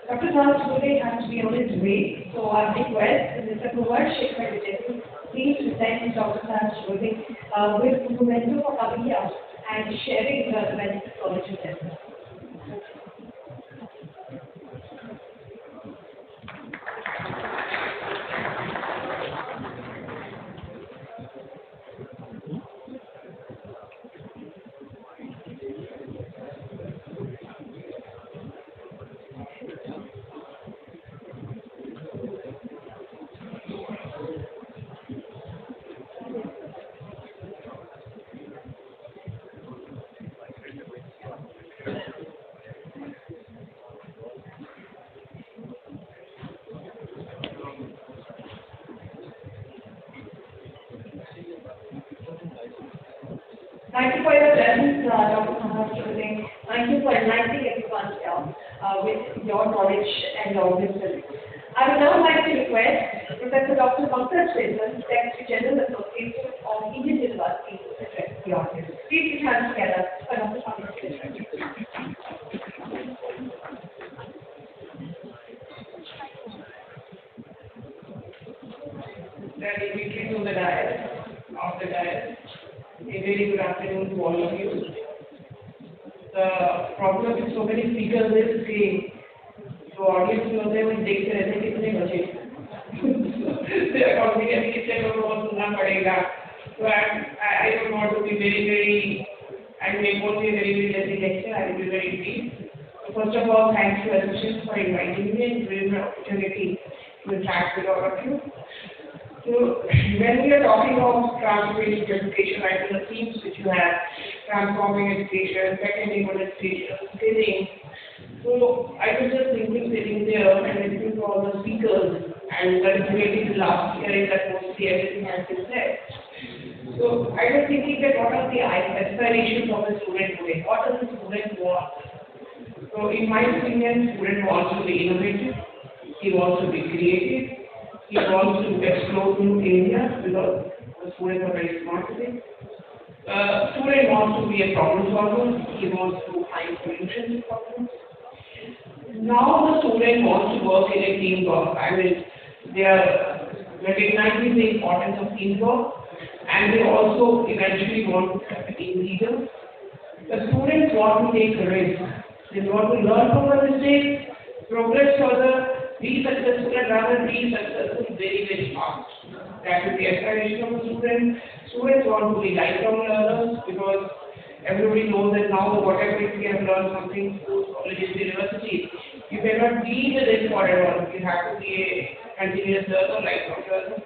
Dr. Thomas today has to be on his way, so I request Mr. Kumar Sheikh Meditative, please present Dr. Thomas today with momentum for coming here and sharing the medical knowledge with them. Thank you for your presence, Dr. Thomas. Thank you for enlightening everyone here with your knowledge and your wisdom. I would now like to request Professor Dr. Pankaj Sridhar, Secretary General Association of Indian Universities, to address the audience. Please put your hands together for Dr. Pankaj Sridhar. Very quickly to the dais, off the dais. A very good afternoon to all of you. The problem with so many speakers is कि जो audience में होते हैं वो देखते रहते हैं कितने बचे their according to कितने लोगों को सुनना पड़ेगा. So I don't want to be very and may not be very lengthy lecture. I will be very brief. So first of all, thanks to Association for inviting me and giving me the opportunity to interact with all of you. So, when we are talking of transformation education, I think the themes which you have, transforming education, seconding on education, skilling. So, I was just thinking, sitting there and listening to all the speakers, and that is really the last year that mostly everything has been said. So, I was thinking that what are the aspirations of the student today? What does the student want? So, in my opinion, student wants to be innovative, he wants to be creative, he wants to explore new areas because the students are very smart today. Student wants to be a problem solver, he wants to find solutions to problems. Now the student wants to work in a teamwork. I mean, they are recognizing the importance of teamwork and they also eventually want to become a team leader. The students want to take a risk. They want to learn from their mistakes, progress further, be successful and rather be successful very, very fast. That is the aspiration of a student. Students want to be lifelong learners because everybody knows that now whatever you have learned something through colleges, universities, you cannot be with it forever. You have to be a continuous learner, lifelong learner.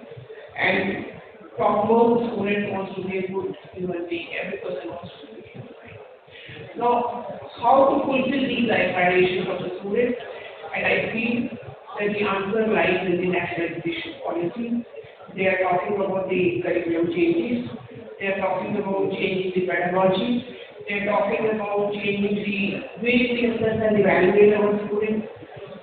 And topmost student wants to be a good human being. Every person wants to be a human being. Now, how to fulfill these aspirations of the student? And I feel that the answer lies in the national education policy. They are talking about the curriculum changes. They are talking about changing the pedagogy. They are talking about changing the way we assess and evaluate our students.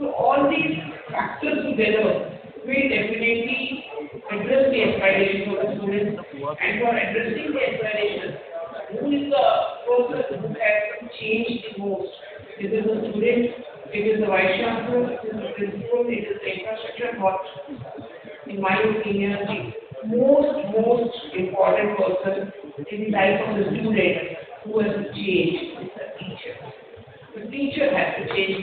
So all these factors together will definitely address the aspirations of the students. And for addressing the aspirations, who is the person who has changed the most? Is it the student? It is the vice chancellor, it is the principal, it is the infrastructure, but in my opinion, the most important person in the life of the student who has to change is the teacher. The teacher has to change.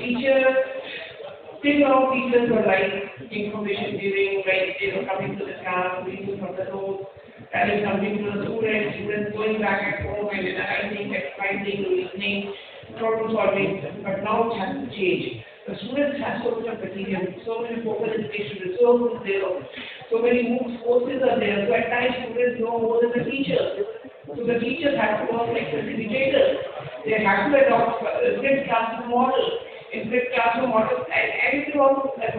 Till now teachers were like information giving, like they were coming to the class, reading from the notes, telling something to the students going back at home and analyzing, explaining, listening, problem solving, but now it has to change. The students have so much of material, so many focus education resources there, so many MOOCs courses are there, so at times students know more than the teachers. So the teachers have to work like facilitators. They have to adopt flipped classroom model. In flipped classroom model, and if you want to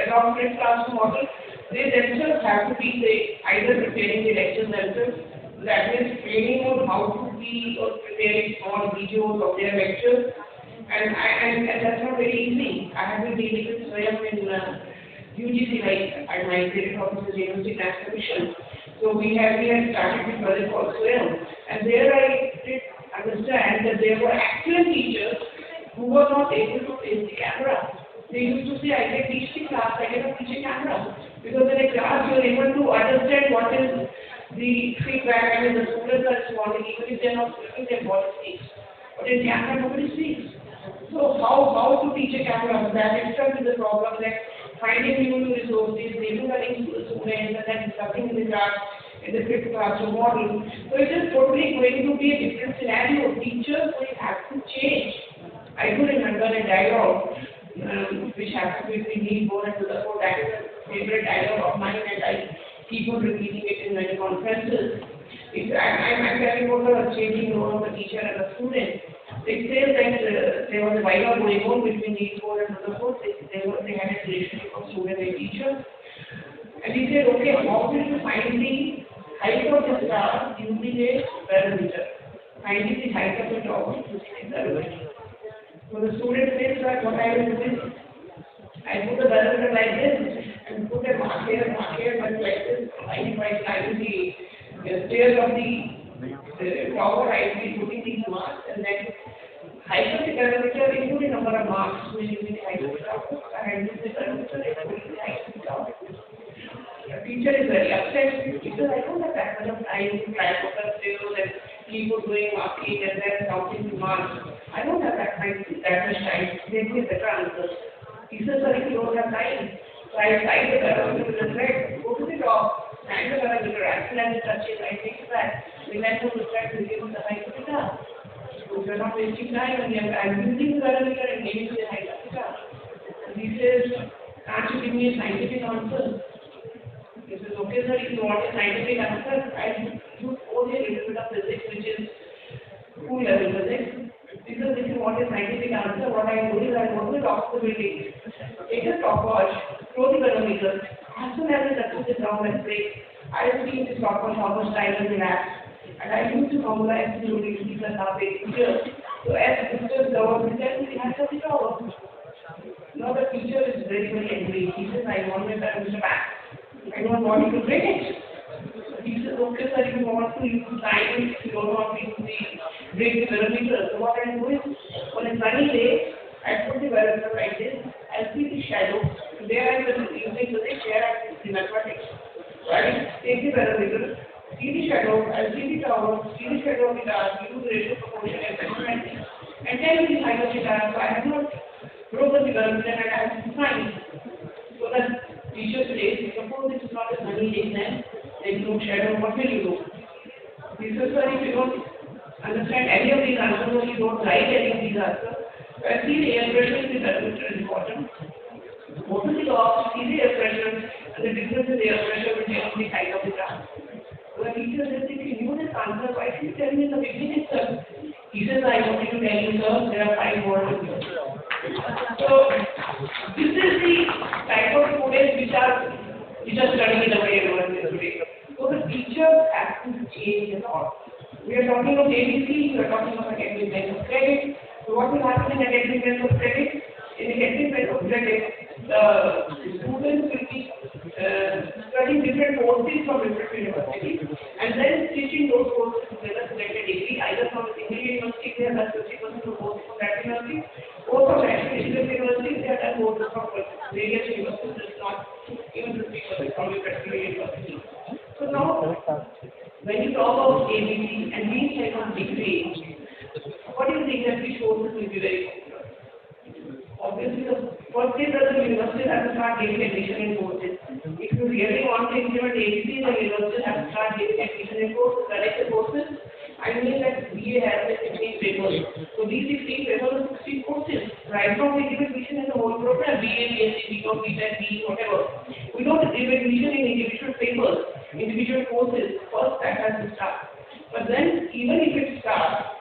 adopt flipped classroom model, they themselves have to be either preparing the lectures themselves. That means training on how to be or preparing small videos of their lectures, and that's not very easy. I have been dealing with Swayam in UGC, like I might say it also the University National Mission. So we had started with project called Swayam, and there I did understand that there were actual teachers who were not able to face the camera. They used to say, I can teach the class, I cannot teach a camera, because in a class you are able to understand what is the feedback. I mean, the students are responding, even if they are not speaking, their body speaks. But in camera, nobody speaks. So how to teach a camera? That itself is a problem, that finding new resources, giving the links to the students, and then discussing in the class, in the fifth classroom model. So it is totally going to be a different scenario. Teachers will have to change. I do remember a dialogue which happened between me, Bo, and Rutherford. That is a favorite dialogue of mine, and I keep on repeating it in many conferences. I'm telling about the changing role of the teacher and the student. It says that there was a dialogue going on between these four and Rutherford. They had a relationship of student and teacher. And he said, okay, how will you find the height of the star using a barometer? Finding the height of the tower using a barometer. So the student says that what I will do is, I put the barometer like this, and put a mark here, but like this. I will be stairs of the tower, I will be putting these marks, and then height of the barometer, including number of marks, will use the height of the tower, and use the barometer, including the height of the tower. The teacher is very upset because I don't have that much of time to try to focus and keep on doing marking and then counting the marks. I don't have that much time. Give me a better answer. He says, sir, if you don't have time, so I slide the barometer with the thread, go to the top, stand the barometer, accidentally touch it, I take it back, then I put the thread to give him the height of the top. So we are not wasting time and we are using the parameter and giving the height of the car. He says, can't you give me a scientific answer? He says, okay sir, if you want a scientific answer, I use only a little bit of physics, which is school level physics. Because if you want a scientific answer, what I do is I go to the top of the building, take a stopwatch, throw the barometer. As soon as it touches the ground and breaks, I see the stopwatch how much time has elapsed. And I use the formula absolutely to plus half here. So as distance down, we can see has the tower. Now the teacher is very, very angry. He says, I want my parameter back. I don't want you to break it. He says, okay sir, if you want to use science, you don't want to use the break the barometer. So what I do is, on a sunny day, I put the barometer like this, I see the shadow. There I am using physics, there I am using mathematics. So I take the barometer, see the shadow, I see the tower, see the shadow of the car, use the ratio proportion, etc. And tell me the height of the car. So I have not broken the barometer and I have to find. So that teacher says, suppose it is not a sunny day then, there is no shadow, what will you do? He says, sir, if you don't understand any of these answers or you don't like any of these answers, I see the air pressure in the barometer is important. Go to the log, see the air pressure, and the difference in the air pressure will tell the height of the car. So the teacher says, if you knew this answer, why didn't you tell me in the beginning, sir? He says, I wanted to tell you, sir, there are 5 words here. So, this is the type of students which are studying in our university today. So, the teachers have to change a lot. We are talking of ABC, we are talking of academic type of credit. So, what will happen in academic type of credit? In academic type of credit, the students will be studying different courses from different universities and then stitching those courses together to get a degree either from a single university, they have done 50% of courses from that university, or from national university, they have done courses from various universities, not even 50% from a particular university. So now, when you talk about ABC and these type of degrees, what do you think that these courses will be very popular? Obviously, the first thing that the university has to start giving admission in courses. If you really want to implement ABC, the university has to start giving admission in courses, select the courses. I mean that BA has the 16 papers. So these 16 papers are 16 courses. Right now we give admission in the whole program, BA, BSc, BCom, BTech, BE, whatever. We don't give admission in individual papers, individual courses. First that has to start. But then even if it starts,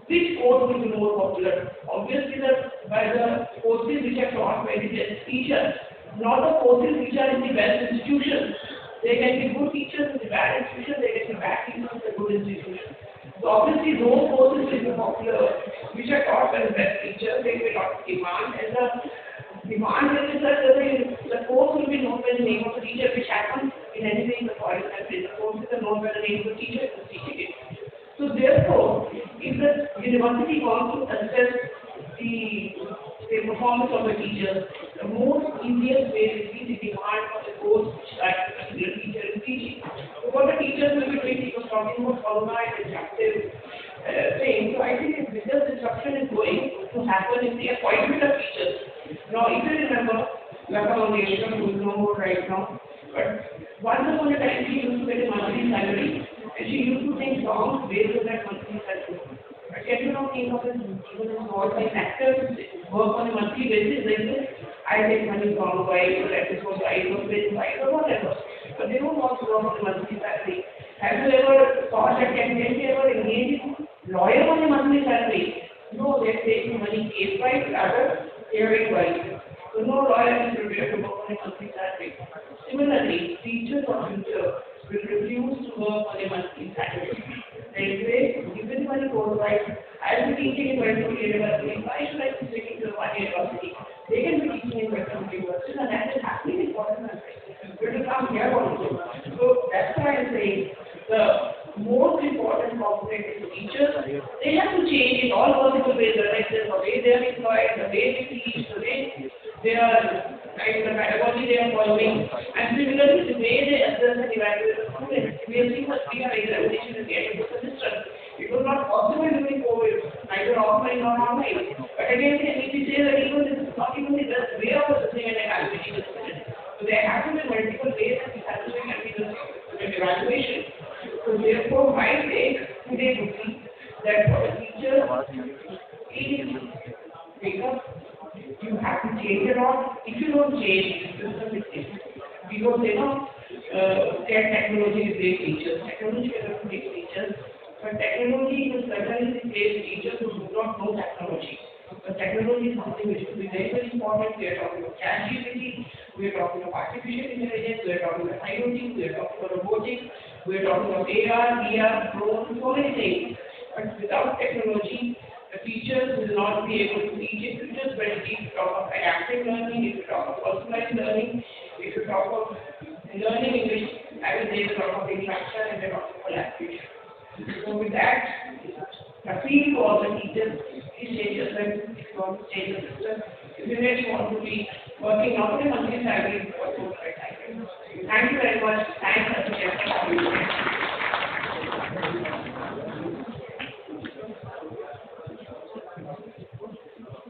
which course will be more popular? Obviously, by the courses which are taught by the best teachers, not the courses which are in the best institutions. They can be good teachers in the bad institutions, they can be bad teachers in the good institutions. So obviously, those courses will be popular, which are taught by the best teachers. There will be a lot of demand, and the demand will be such that the course will be known by the name of the teacher, which happens in anything in the foreign countries. The courses are known by the name of the teacher who is teaching it. So therefore, if the university wants to assess the performance of the teacher, the most easiest way will be the demand for the course which that particular teacher is teaching. So what the teachers will be doing, he was talking about organized instructive thing. So I think if business instruction is going to happen in the appointment of teachers. Now, if you remember, Lata Mangeshkar, who is no more right now, but once upon a time she used to get a monthly salary. And she used to think songs based on that monthly salary. But can you not think of it even a small time actors work on a monthly basis? They say, I take money from wife or episode wife or business wife or whatever. But they don't want to work on a monthly salary. Have you ever thought that can they ever engage lawyer on a monthly salary? No, they're taking money case wise, rather hearing wise. So no lawyer is prepared to work on a monthly salary. Similarly, teachers of future will refuse to work on a monthly salary. They say, given my course, right, I will be teaching in Western University. Why should I be sticking to one university? They can be teaching in Western University, and that is happening in foreign countries. It will come here also. So that's why I'm saying the most important component is teachers. They have to change in all possible ways, like the way they are employed, the way they teach, the way they are, like the pedagogy they are following, and similarly the way they assess and evaluate the students. We have seen that we have examination at the end of the semester. It was not possible during COVID, neither offline nor online. But again, we say that even this is not even the best way of assessing and evaluating the students. So there have to be multiple ways of assessing and evaluation. So therefore, my take today would be that for a teacher, please wake up. You have to change it all. If you don't change, the system is safe. Because technology replace teachers. Technology cannot replace teachers. But technology will certainly replace teachers who do not know technology. But technology is something which will be very, very important. We are talking about ChatGPT, we are talking about artificial intelligence, we are talking about IoT, we are talking about robotics, we are talking about AR, VR, drones, so many things. But without technology, the teachers will not be able to teach in futures. When we talk of adaptive learning, if we talk of personalized learning, if we talk of learning in which I will say the talk of interaction and the talk of collaboration. So with that, appeal to all the teachers, please change yourself, if you want to change the system, if you really want to be working not only monthly salary, but also for a time. Thank you very much. Thanks for the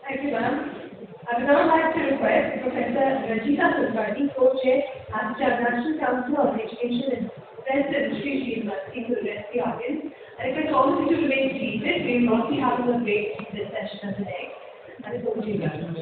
Thank you, ma'am. I would now like to request Professor Rajita Kulkarni, Co-Chair at the National Council on Education and Friends and Sri University, to address the audience. And if it's all to remain seated, we will not be having a break in this session of the day. And it's over to you, ma'am.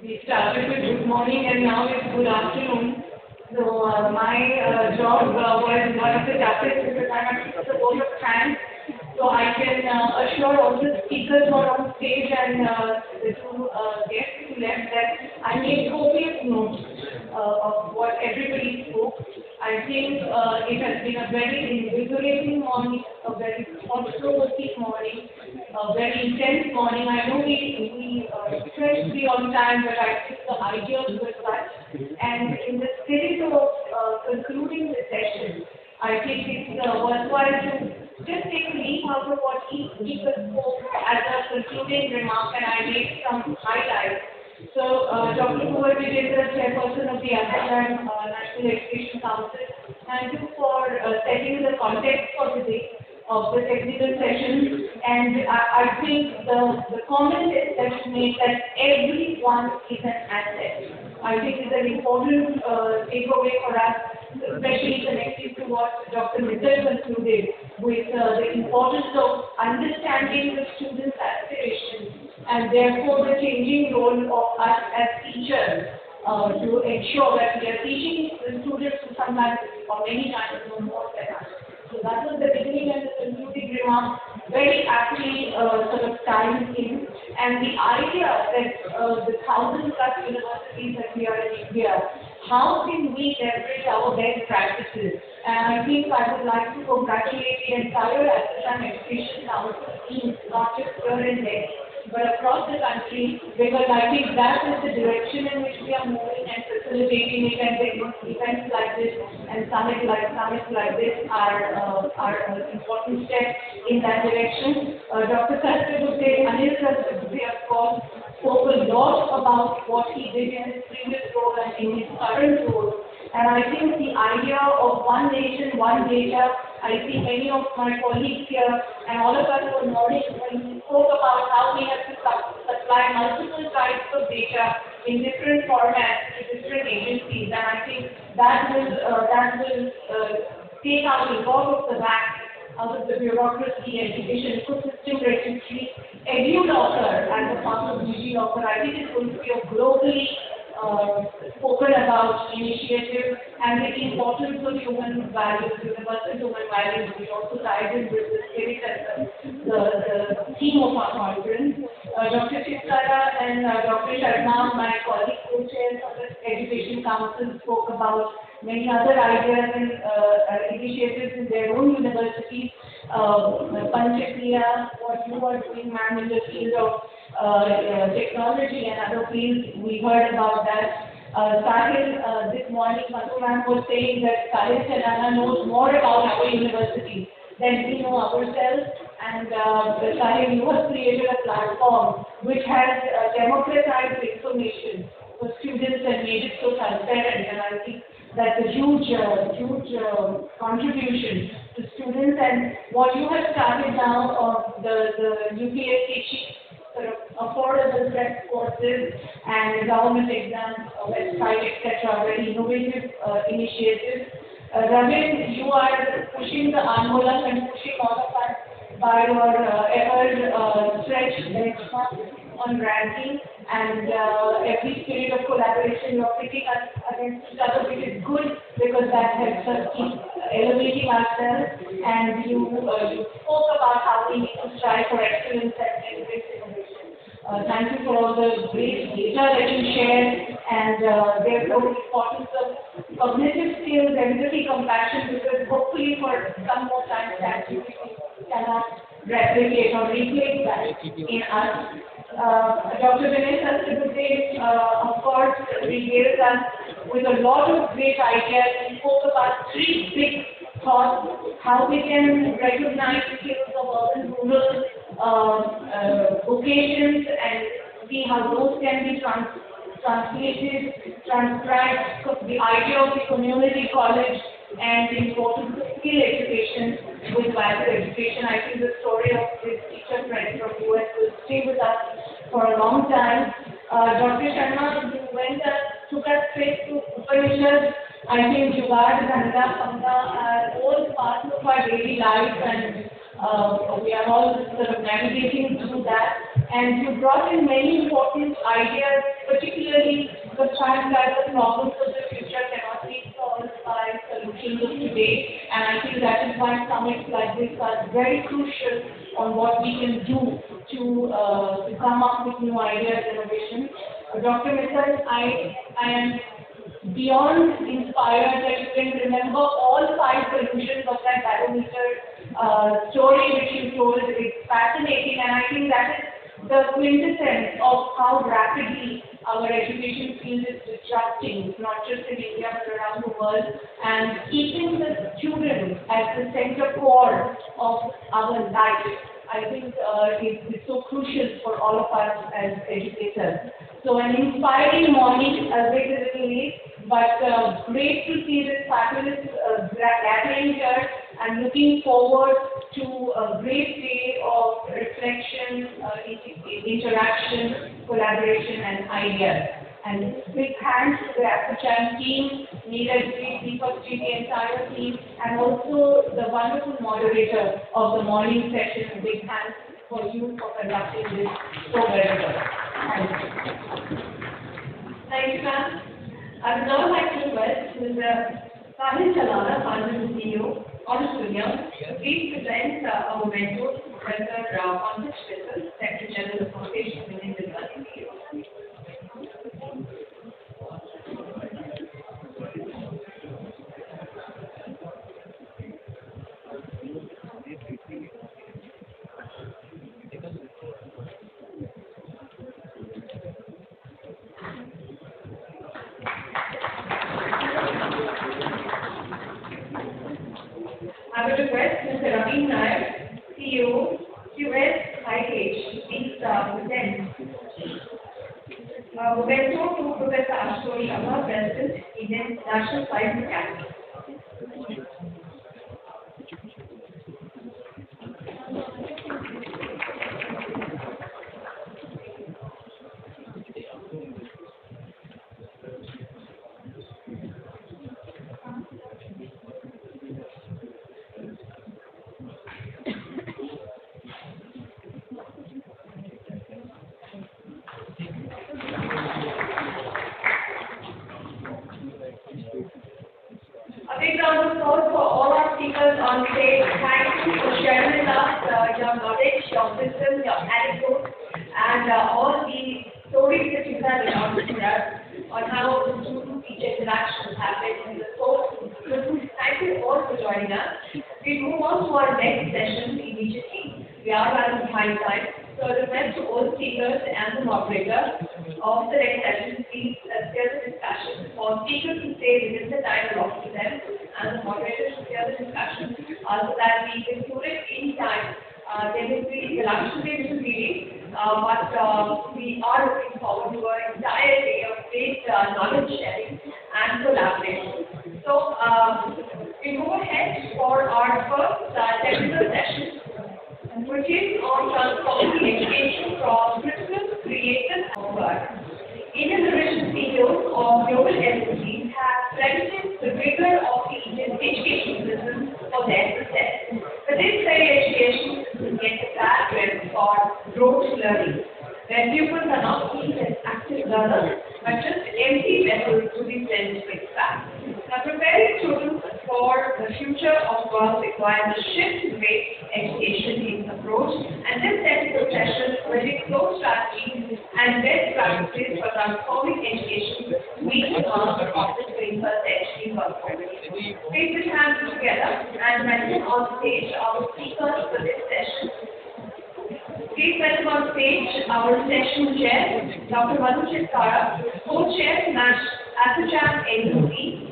We started with good morning and now it's good afternoon. So my job was one of the toughest because I have to put the vote of thanks. So I can assure all the speakers who are on stage and the two guests who left that I made copious notes of what everybody spoke. I think it has been a very invigorating morning, a very thought-provoking morning, a very intense morning. I know we stretched to be on time, but I think the ideas were such. And in the spirit of concluding the session, I think it's worthwhile to just take a leaf out of what each speaker spoke as a concluding remark, and I made some highlights. So, Dr. Kuwar Vijayendra, Chairperson of the Assam National Education Council, thank you for setting the context for today of the technical session. And I think the comment that you made that everyone is an asset, I think is an important takeaway for us, especially connected to what Dr. Mittal concluded with the importance of understanding the students' aspirations and therefore the changing role of us as teachers to ensure that we are teaching the students who sometimes or many times know more than us. So that was the beginning and the concluding remark, very aptly sort of timed in. And the idea that the 1,000+ universities that we are in India, how can we leverage our best practices? And I think I would like to congratulate the entire Assam Education Council team, not just here and there, but across the country, because I think that is the direction in which we are moving, and facilitating it, and events like this and summits like this are an important step in that direction. Dr. Anil Sastry, of course, spoke a lot about what he did in his previous role and in his current role. And I think the idea of one nation, one data, I see many of my colleagues here and all of us were nodding when we spoke about how we have to supply multiple types of data in different formats to different agencies. And I think that will take out a lot of the wax out of the bureaucracy, education ecosystem registry. EduLocker as a part of DigiLocker, I think it's going to be a globally spoken about initiative, and the importance of human values, universal human values, which also ties in with the spirit and the theme of our conference. Dr. Chittara and Dr. Sharma, my colleague co-chairs of the Education Council, spoke about many other ideas and initiatives in their own universities. Panchakriya, what you are doing, ma'am, in the field of technology and other fields, we heard about that. Sahil, this morning, Madhu ma'am was saying that Sahil Chalana knows more about our university than we know ourselves, And Sahil, you have created a platform which has democratized information for students and made it so transparent. And I think that's a huge contribution to students. And what you have started now of the UPSC sort of affordable prep courses and government exams, website, etc., very innovative initiatives. Ravin, you are pushing the envelope and pushing all of us by your ever stretched benchmark on ranking and every spirit of collaboration you're picking us against each other, which is good because that helps us keep elevating ourselves. And you spoke about how we need to strive for excellence and embrace innovation. Thank you for all the great data that you shared and therefore the importance of cognitive skills, empathy, compassion, because hopefully for some more time that you cannot replicate or replace that in us. Dr. Vinay Sastry, of course, regaled us with a lot of great ideas. He spoke about 3 big thoughts, how we can recognize skills of urban rural vocations and see how those can be translated, transcribed, the idea of the community college and the importance of skill education with value education. I think the story of this teacher friend from US will stay with us for a long time. Dr. Sharma, you took us straight to Upanishads. I think Jugaad, Dhanda, Panga are all parts of our daily life and we are all sort of navigating through that. And you brought in many important ideas, particularly the fact that the problems of the future cannot be solved by solutions of today. And I think that is why summits like this are very crucial on what we can do to come up with new ideas, innovation. Dr. Mittal, I am beyond inspired that you can remember all 5 solutions of that barometer story which you told. It's fascinating, and I think that is the quintessence of how rapidly our education field is disrupting, not just in India but around the world, and keeping the student at the center core of our life. I think it's so crucial for all of us as educators. So an inspiring morning, a little late, but great to see this fabulous gathering here. I'm looking forward to a great day of reflection, interaction, collaboration, and ideas. And big thanks to the AFRICHAM team, Neeraj ji, Deepak ji, the entire team, and also the wonderful moderator of the morning session. Big thanks for you for conducting this so very well. Thank you. Thank you, ma'am. I would now like to request Mr. Sahil Chalana, Founder and CEO, Auditorium, please present our mentor, Professor Pankaj Mittal, Secretary General of Association of Indian Universities. I would request Mr. Ravin Nair, CEO, QS please present memento to Professor Ashutosh Sharma, President, Indian National Science Academy. A big round of applause for all our speakers on stage. Thank you for sharing with us your knowledge, your wisdom, your anecdotes, and all the stories that you have announced to us on how the student-teacher interactions happen in the course. Thank you all for joining us. We move on to our next session immediately. We are running behind time. So I request to all speakers and the moderator of the next session, please steer the discussion. For speakers to stay within the time allotted to them, and the moderator to steer the discussion so that we conclude it in time There will be the lunch today, which is reading, but we are looking forward to an entire day of great knowledge sharing and collaboration. So we go ahead for our first technical session, which is on transforming education from critical, creative, and work. Indian origin CEOs of global entities have credited the rigor of the Indian education system for their success. But this very education system gets a bad rep for rote learning, where pupils are not seen as active learners, but just empty vessels to be sent with facts. Now, preparing students for the future of work requires a shift in the way education is approached, and this technical session will explore strategies and best practices for transforming education to meet the demands of the 21st century workforce. Please put hands together and welcome on stage our speakers for this session. Please welcome on stage our session chair, Dr. Madhu Chitkara, co-chair, ASSOCHAM NUC.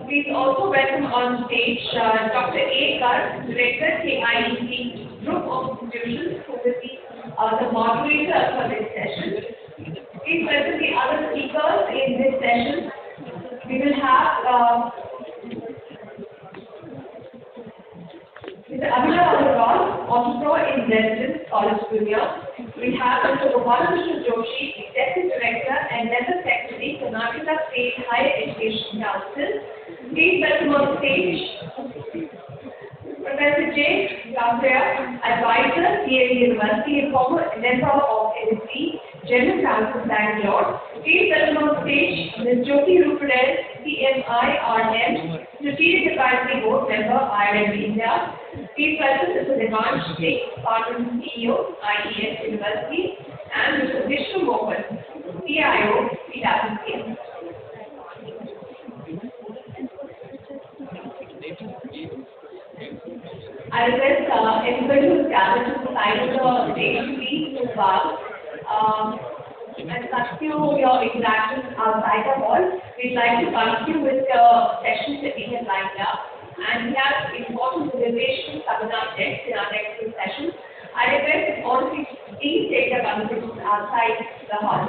Please also welcome on stage Dr. A. Garg, Director, KIEC Group of Institutions, who will be the moderator for this session. Please welcome the other speakers in this session. We will have Mr. Abhinav Agarwal, Entrepreneur in Residence, College Junior. We have Mr. Gopalakrishna Joshi, Executive Director and Member Secretary, Karnataka State Higher Education Council. Please welcome on stage Professor J. Gambhir, Advisor, CAD University, and former member of NSC, General Counsel, Bangalore. Please welcome on stage Ms. Jyoti Rupadel, CMIRM, Strategic Advisory Board Member, IRM India. Please welcome Mr. Devansh Singh, Partner CEO, IES University, and Mr. Vishnu Mohan, CIO, PwC. I request everybody who's gathered to the side of the stage, please move up and continue your interactions outside the hall. We'd like to continue with the sessions that we have lined up, and we have important deliberations coming up next in our next two sessions. I request all of you to please take your conversations outside the hall.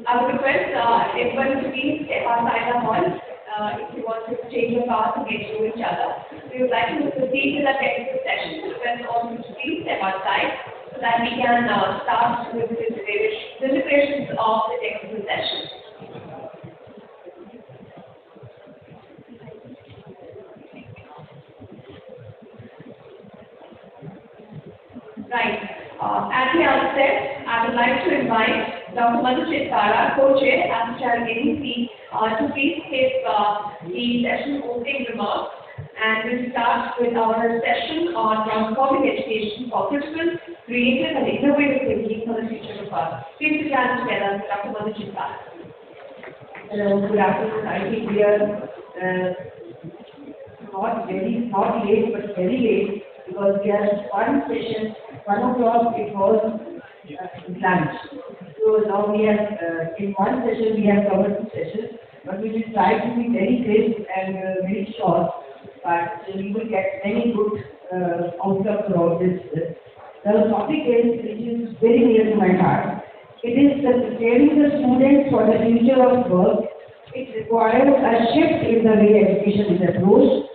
I would request everyone to please step outside the hall if you want to change your path to get to each other. We would like to proceed with the technical session. Request all of you to please step outside so that we can start with the deliberations of the technical session. Right. At the outset, I would like to invite Dr. Madhu Chitkara, co-chair, ASSOCHAM NUC, to please give the session opening remarks. And we'll start with our session on transforming education for critical, creative, and innovative thinking for the future of work. Please put your hands together, Dr. Madhu Chitkara. Hello, good afternoon. I think we are not late, but very late, because we are one session, 1 o'clock it was lunch. So now we have, in one session we have covered 2 sessions, but we will try to be very crisp and very short, but we will get many good outcomes from this. The topic is, which is very near to my heart. It is preparing the students for the future of work. It requires a shift in the way education is approached,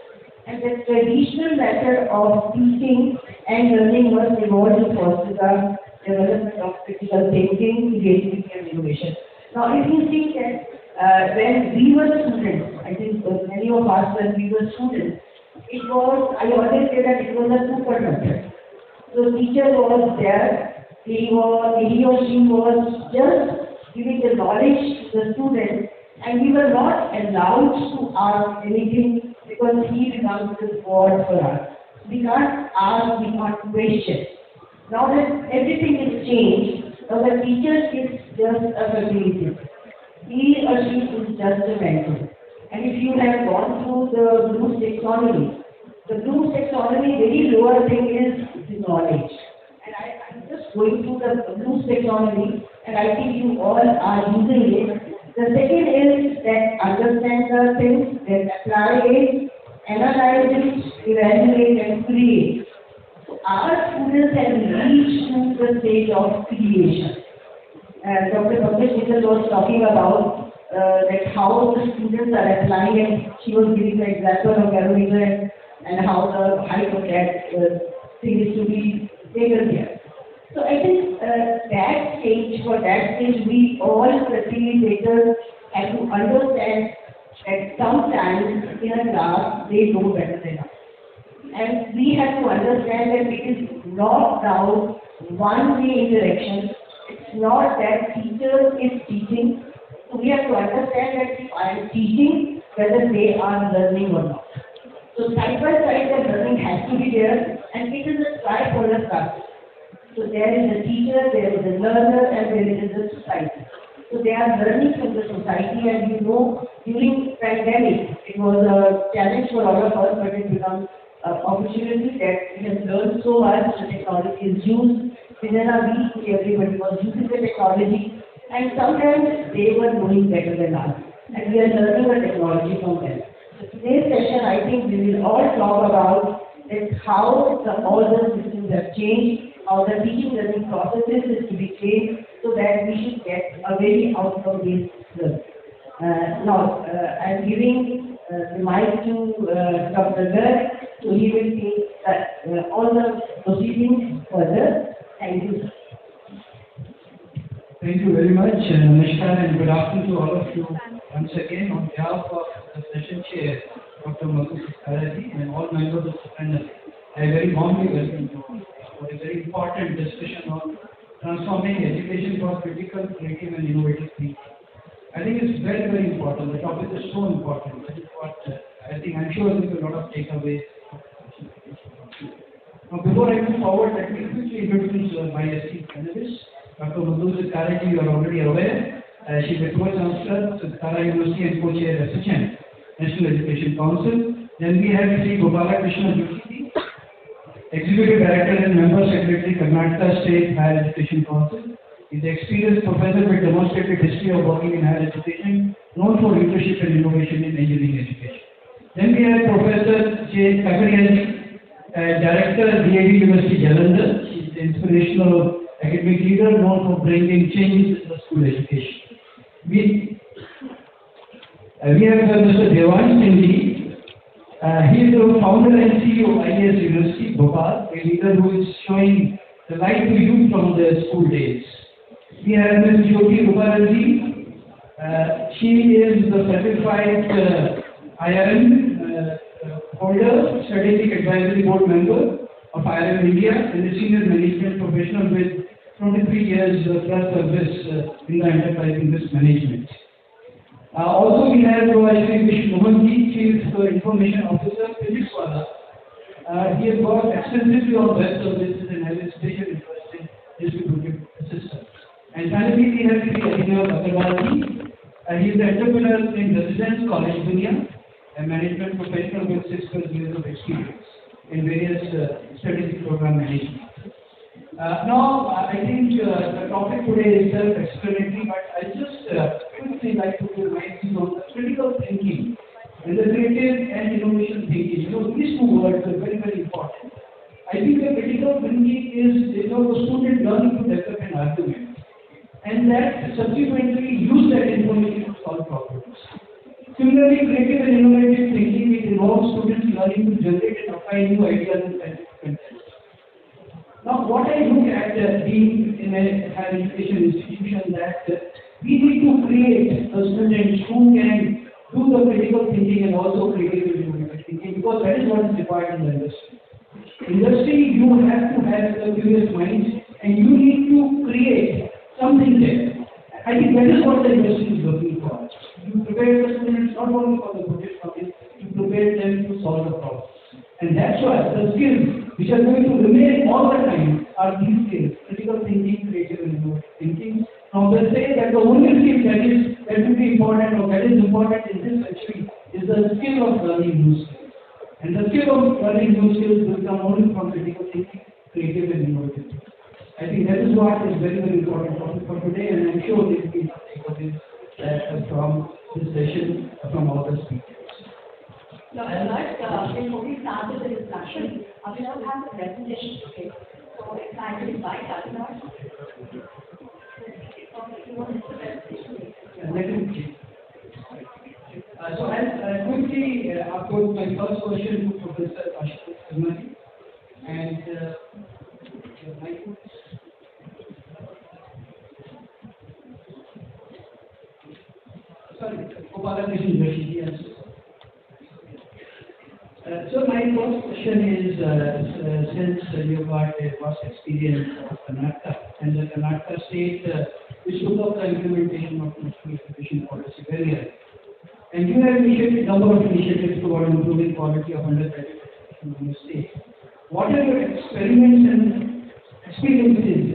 and the traditional method of teaching and learning must evolve to foster the development of critical thinking, creativity, and innovation. Now, if you think that when we were students, I think many of us when we were students, it was, I always say that it was a super method. So teacher was there, he or she was just giving the knowledge to the student, and we were not allowed to ask anything because he becomes the God for us. We can't ask, we can't question. Now that everything is changed, now the teacher is just a facilitator. He or she is just a mentor. And if you have gone through the Bloom's taxonomy, the Bloom's taxonomy, very lower thing is the knowledge. And I'm just going through the Bloom's taxonomy, and I think you all are using it. The second is that understand the things, that apply it, analyze it, evaluate and create. So our students have reached to the stage of creation. Dr. Pankaj Mittal was talking about that how the students are applying, and she was giving the example of barometer and how the height of that thing is to be taken here. So I think for that stage, we all facilitators have to understand that sometimes in a class they know better than us. And we have to understand that it is not now one-way interaction. It's not that teacher is teaching. So we have to understand that if I am teaching, whether they are learning or not. So side by side, the learning has to be there, and it is a tripolar process. So there is a teacher, there is a learner, and there is a society. So they are learning from the society, and during pandemic, it was a challenge for all of us, but it becomes an opportunity that we have learned so much. The technology is used. Within a week, everybody was using the technology, and sometimes they were knowing better than us, and we are learning the technology from them. So today's session, I think we will all talk about how all the systems have changed, how the teaching learning processes is to be changed, so that we should get a very outcome-based learning. Now, I'm giving the mic to Dr. Garg, so he will take all the proceedings further. Thank you. Thank you very much, Namaskar, and good afternoon to all of you once again on behalf of the session chair, Dr. Madhu Saraji, and all members of the panel. I very warmly welcome you for a very important discussion on transforming education for critical, creative, and innovative thinking. I think it's very, very important. The topic is so important. That is what I'm sure there's a lot of takeaways. Now, before I move forward, let me quickly introduce my esteemed panelists. Dr. Madhu Saraji, you are already aware. She is a co-chancellor at Tara University and co-chair SHM, National Education Council. Then we have Sri Gopalakrishna Joshi, Executive Director and Member Secretary, Karnataka State Higher Education Council. He is an experienced professor with demonstrated history of working in higher education, known for leadership and innovation in engineering education. Then we have Professor J. Kakariyaji, Director at DAV University, Jalandhar. She is an inspirational academic leader known for bringing changes in the school education. We have Mr. Devansh Singh. He is the founder and CEO of IAS University, Bhopal, a leader who is showing the light to youth from their school days. We have Ms. Jyoti Ruparelji. She is the certified IRM holder, Strategic Advisory Board member of IRM India, and a senior management professional with 23 years plus service in the enterprise in risk management. Also, we have Shri Vishnu Mohanji, Chief Information Officer, Physics Wala. He has worked extensively on web services and has a special interest in distributed systems. And finally, we have Sri Ajay Agarwalji. He is an entrepreneur in Residence College Dunia, a management professional with 6+ years of experience in various strategic program management. Now, I think the topic today is self-explanatory, but I just quickly like to remind you of the critical thinking and the creative and innovation thinking. These two words are very, very important. I think the critical thinking is, the student learning to develop an argument, and that subsequently use that information to solve problems. Similarly, creative and innovative thinking, it involves students learning to generate and apply new ideas and scientific concepts. Now, what I look at being in a higher education institution, that we need to create a student who can do the critical thinking and also creative and innovative thinking, because that is what is required in the industry. Industry, you have to have a curious mind, and you need to create something there. I think that is what the industry is looking for. You prepare the students not only for the project topic, you prepare them to solve the problem. And that's why the skills which are going to remain all the time are these skills: critical thinking, creative and innovative thinking. Now they say that the only skill that will be important, or that is important in this century, is the skill of learning new skills. And the skill of learning new skills will come only from critical thinking, creative and innovative thinking. I think that is what is very, very important for today, and I'm sure there will be some takeaways from this session from all the speakers. Before we start with the discussion, we now have the presentation today. So it's time to invite Abhinav. So I'll quickly upload my first question to Professor Ashutosh Sharma. And Gopalakrishnan Joshi, yes. So my first question is, since you've got a vast experience of Karnataka and the Karnataka state, which took up the implementation of national education policy very early, and you have initiated a number of initiatives toward improving quality of undergraduate education in the state. What are your experiments and experiences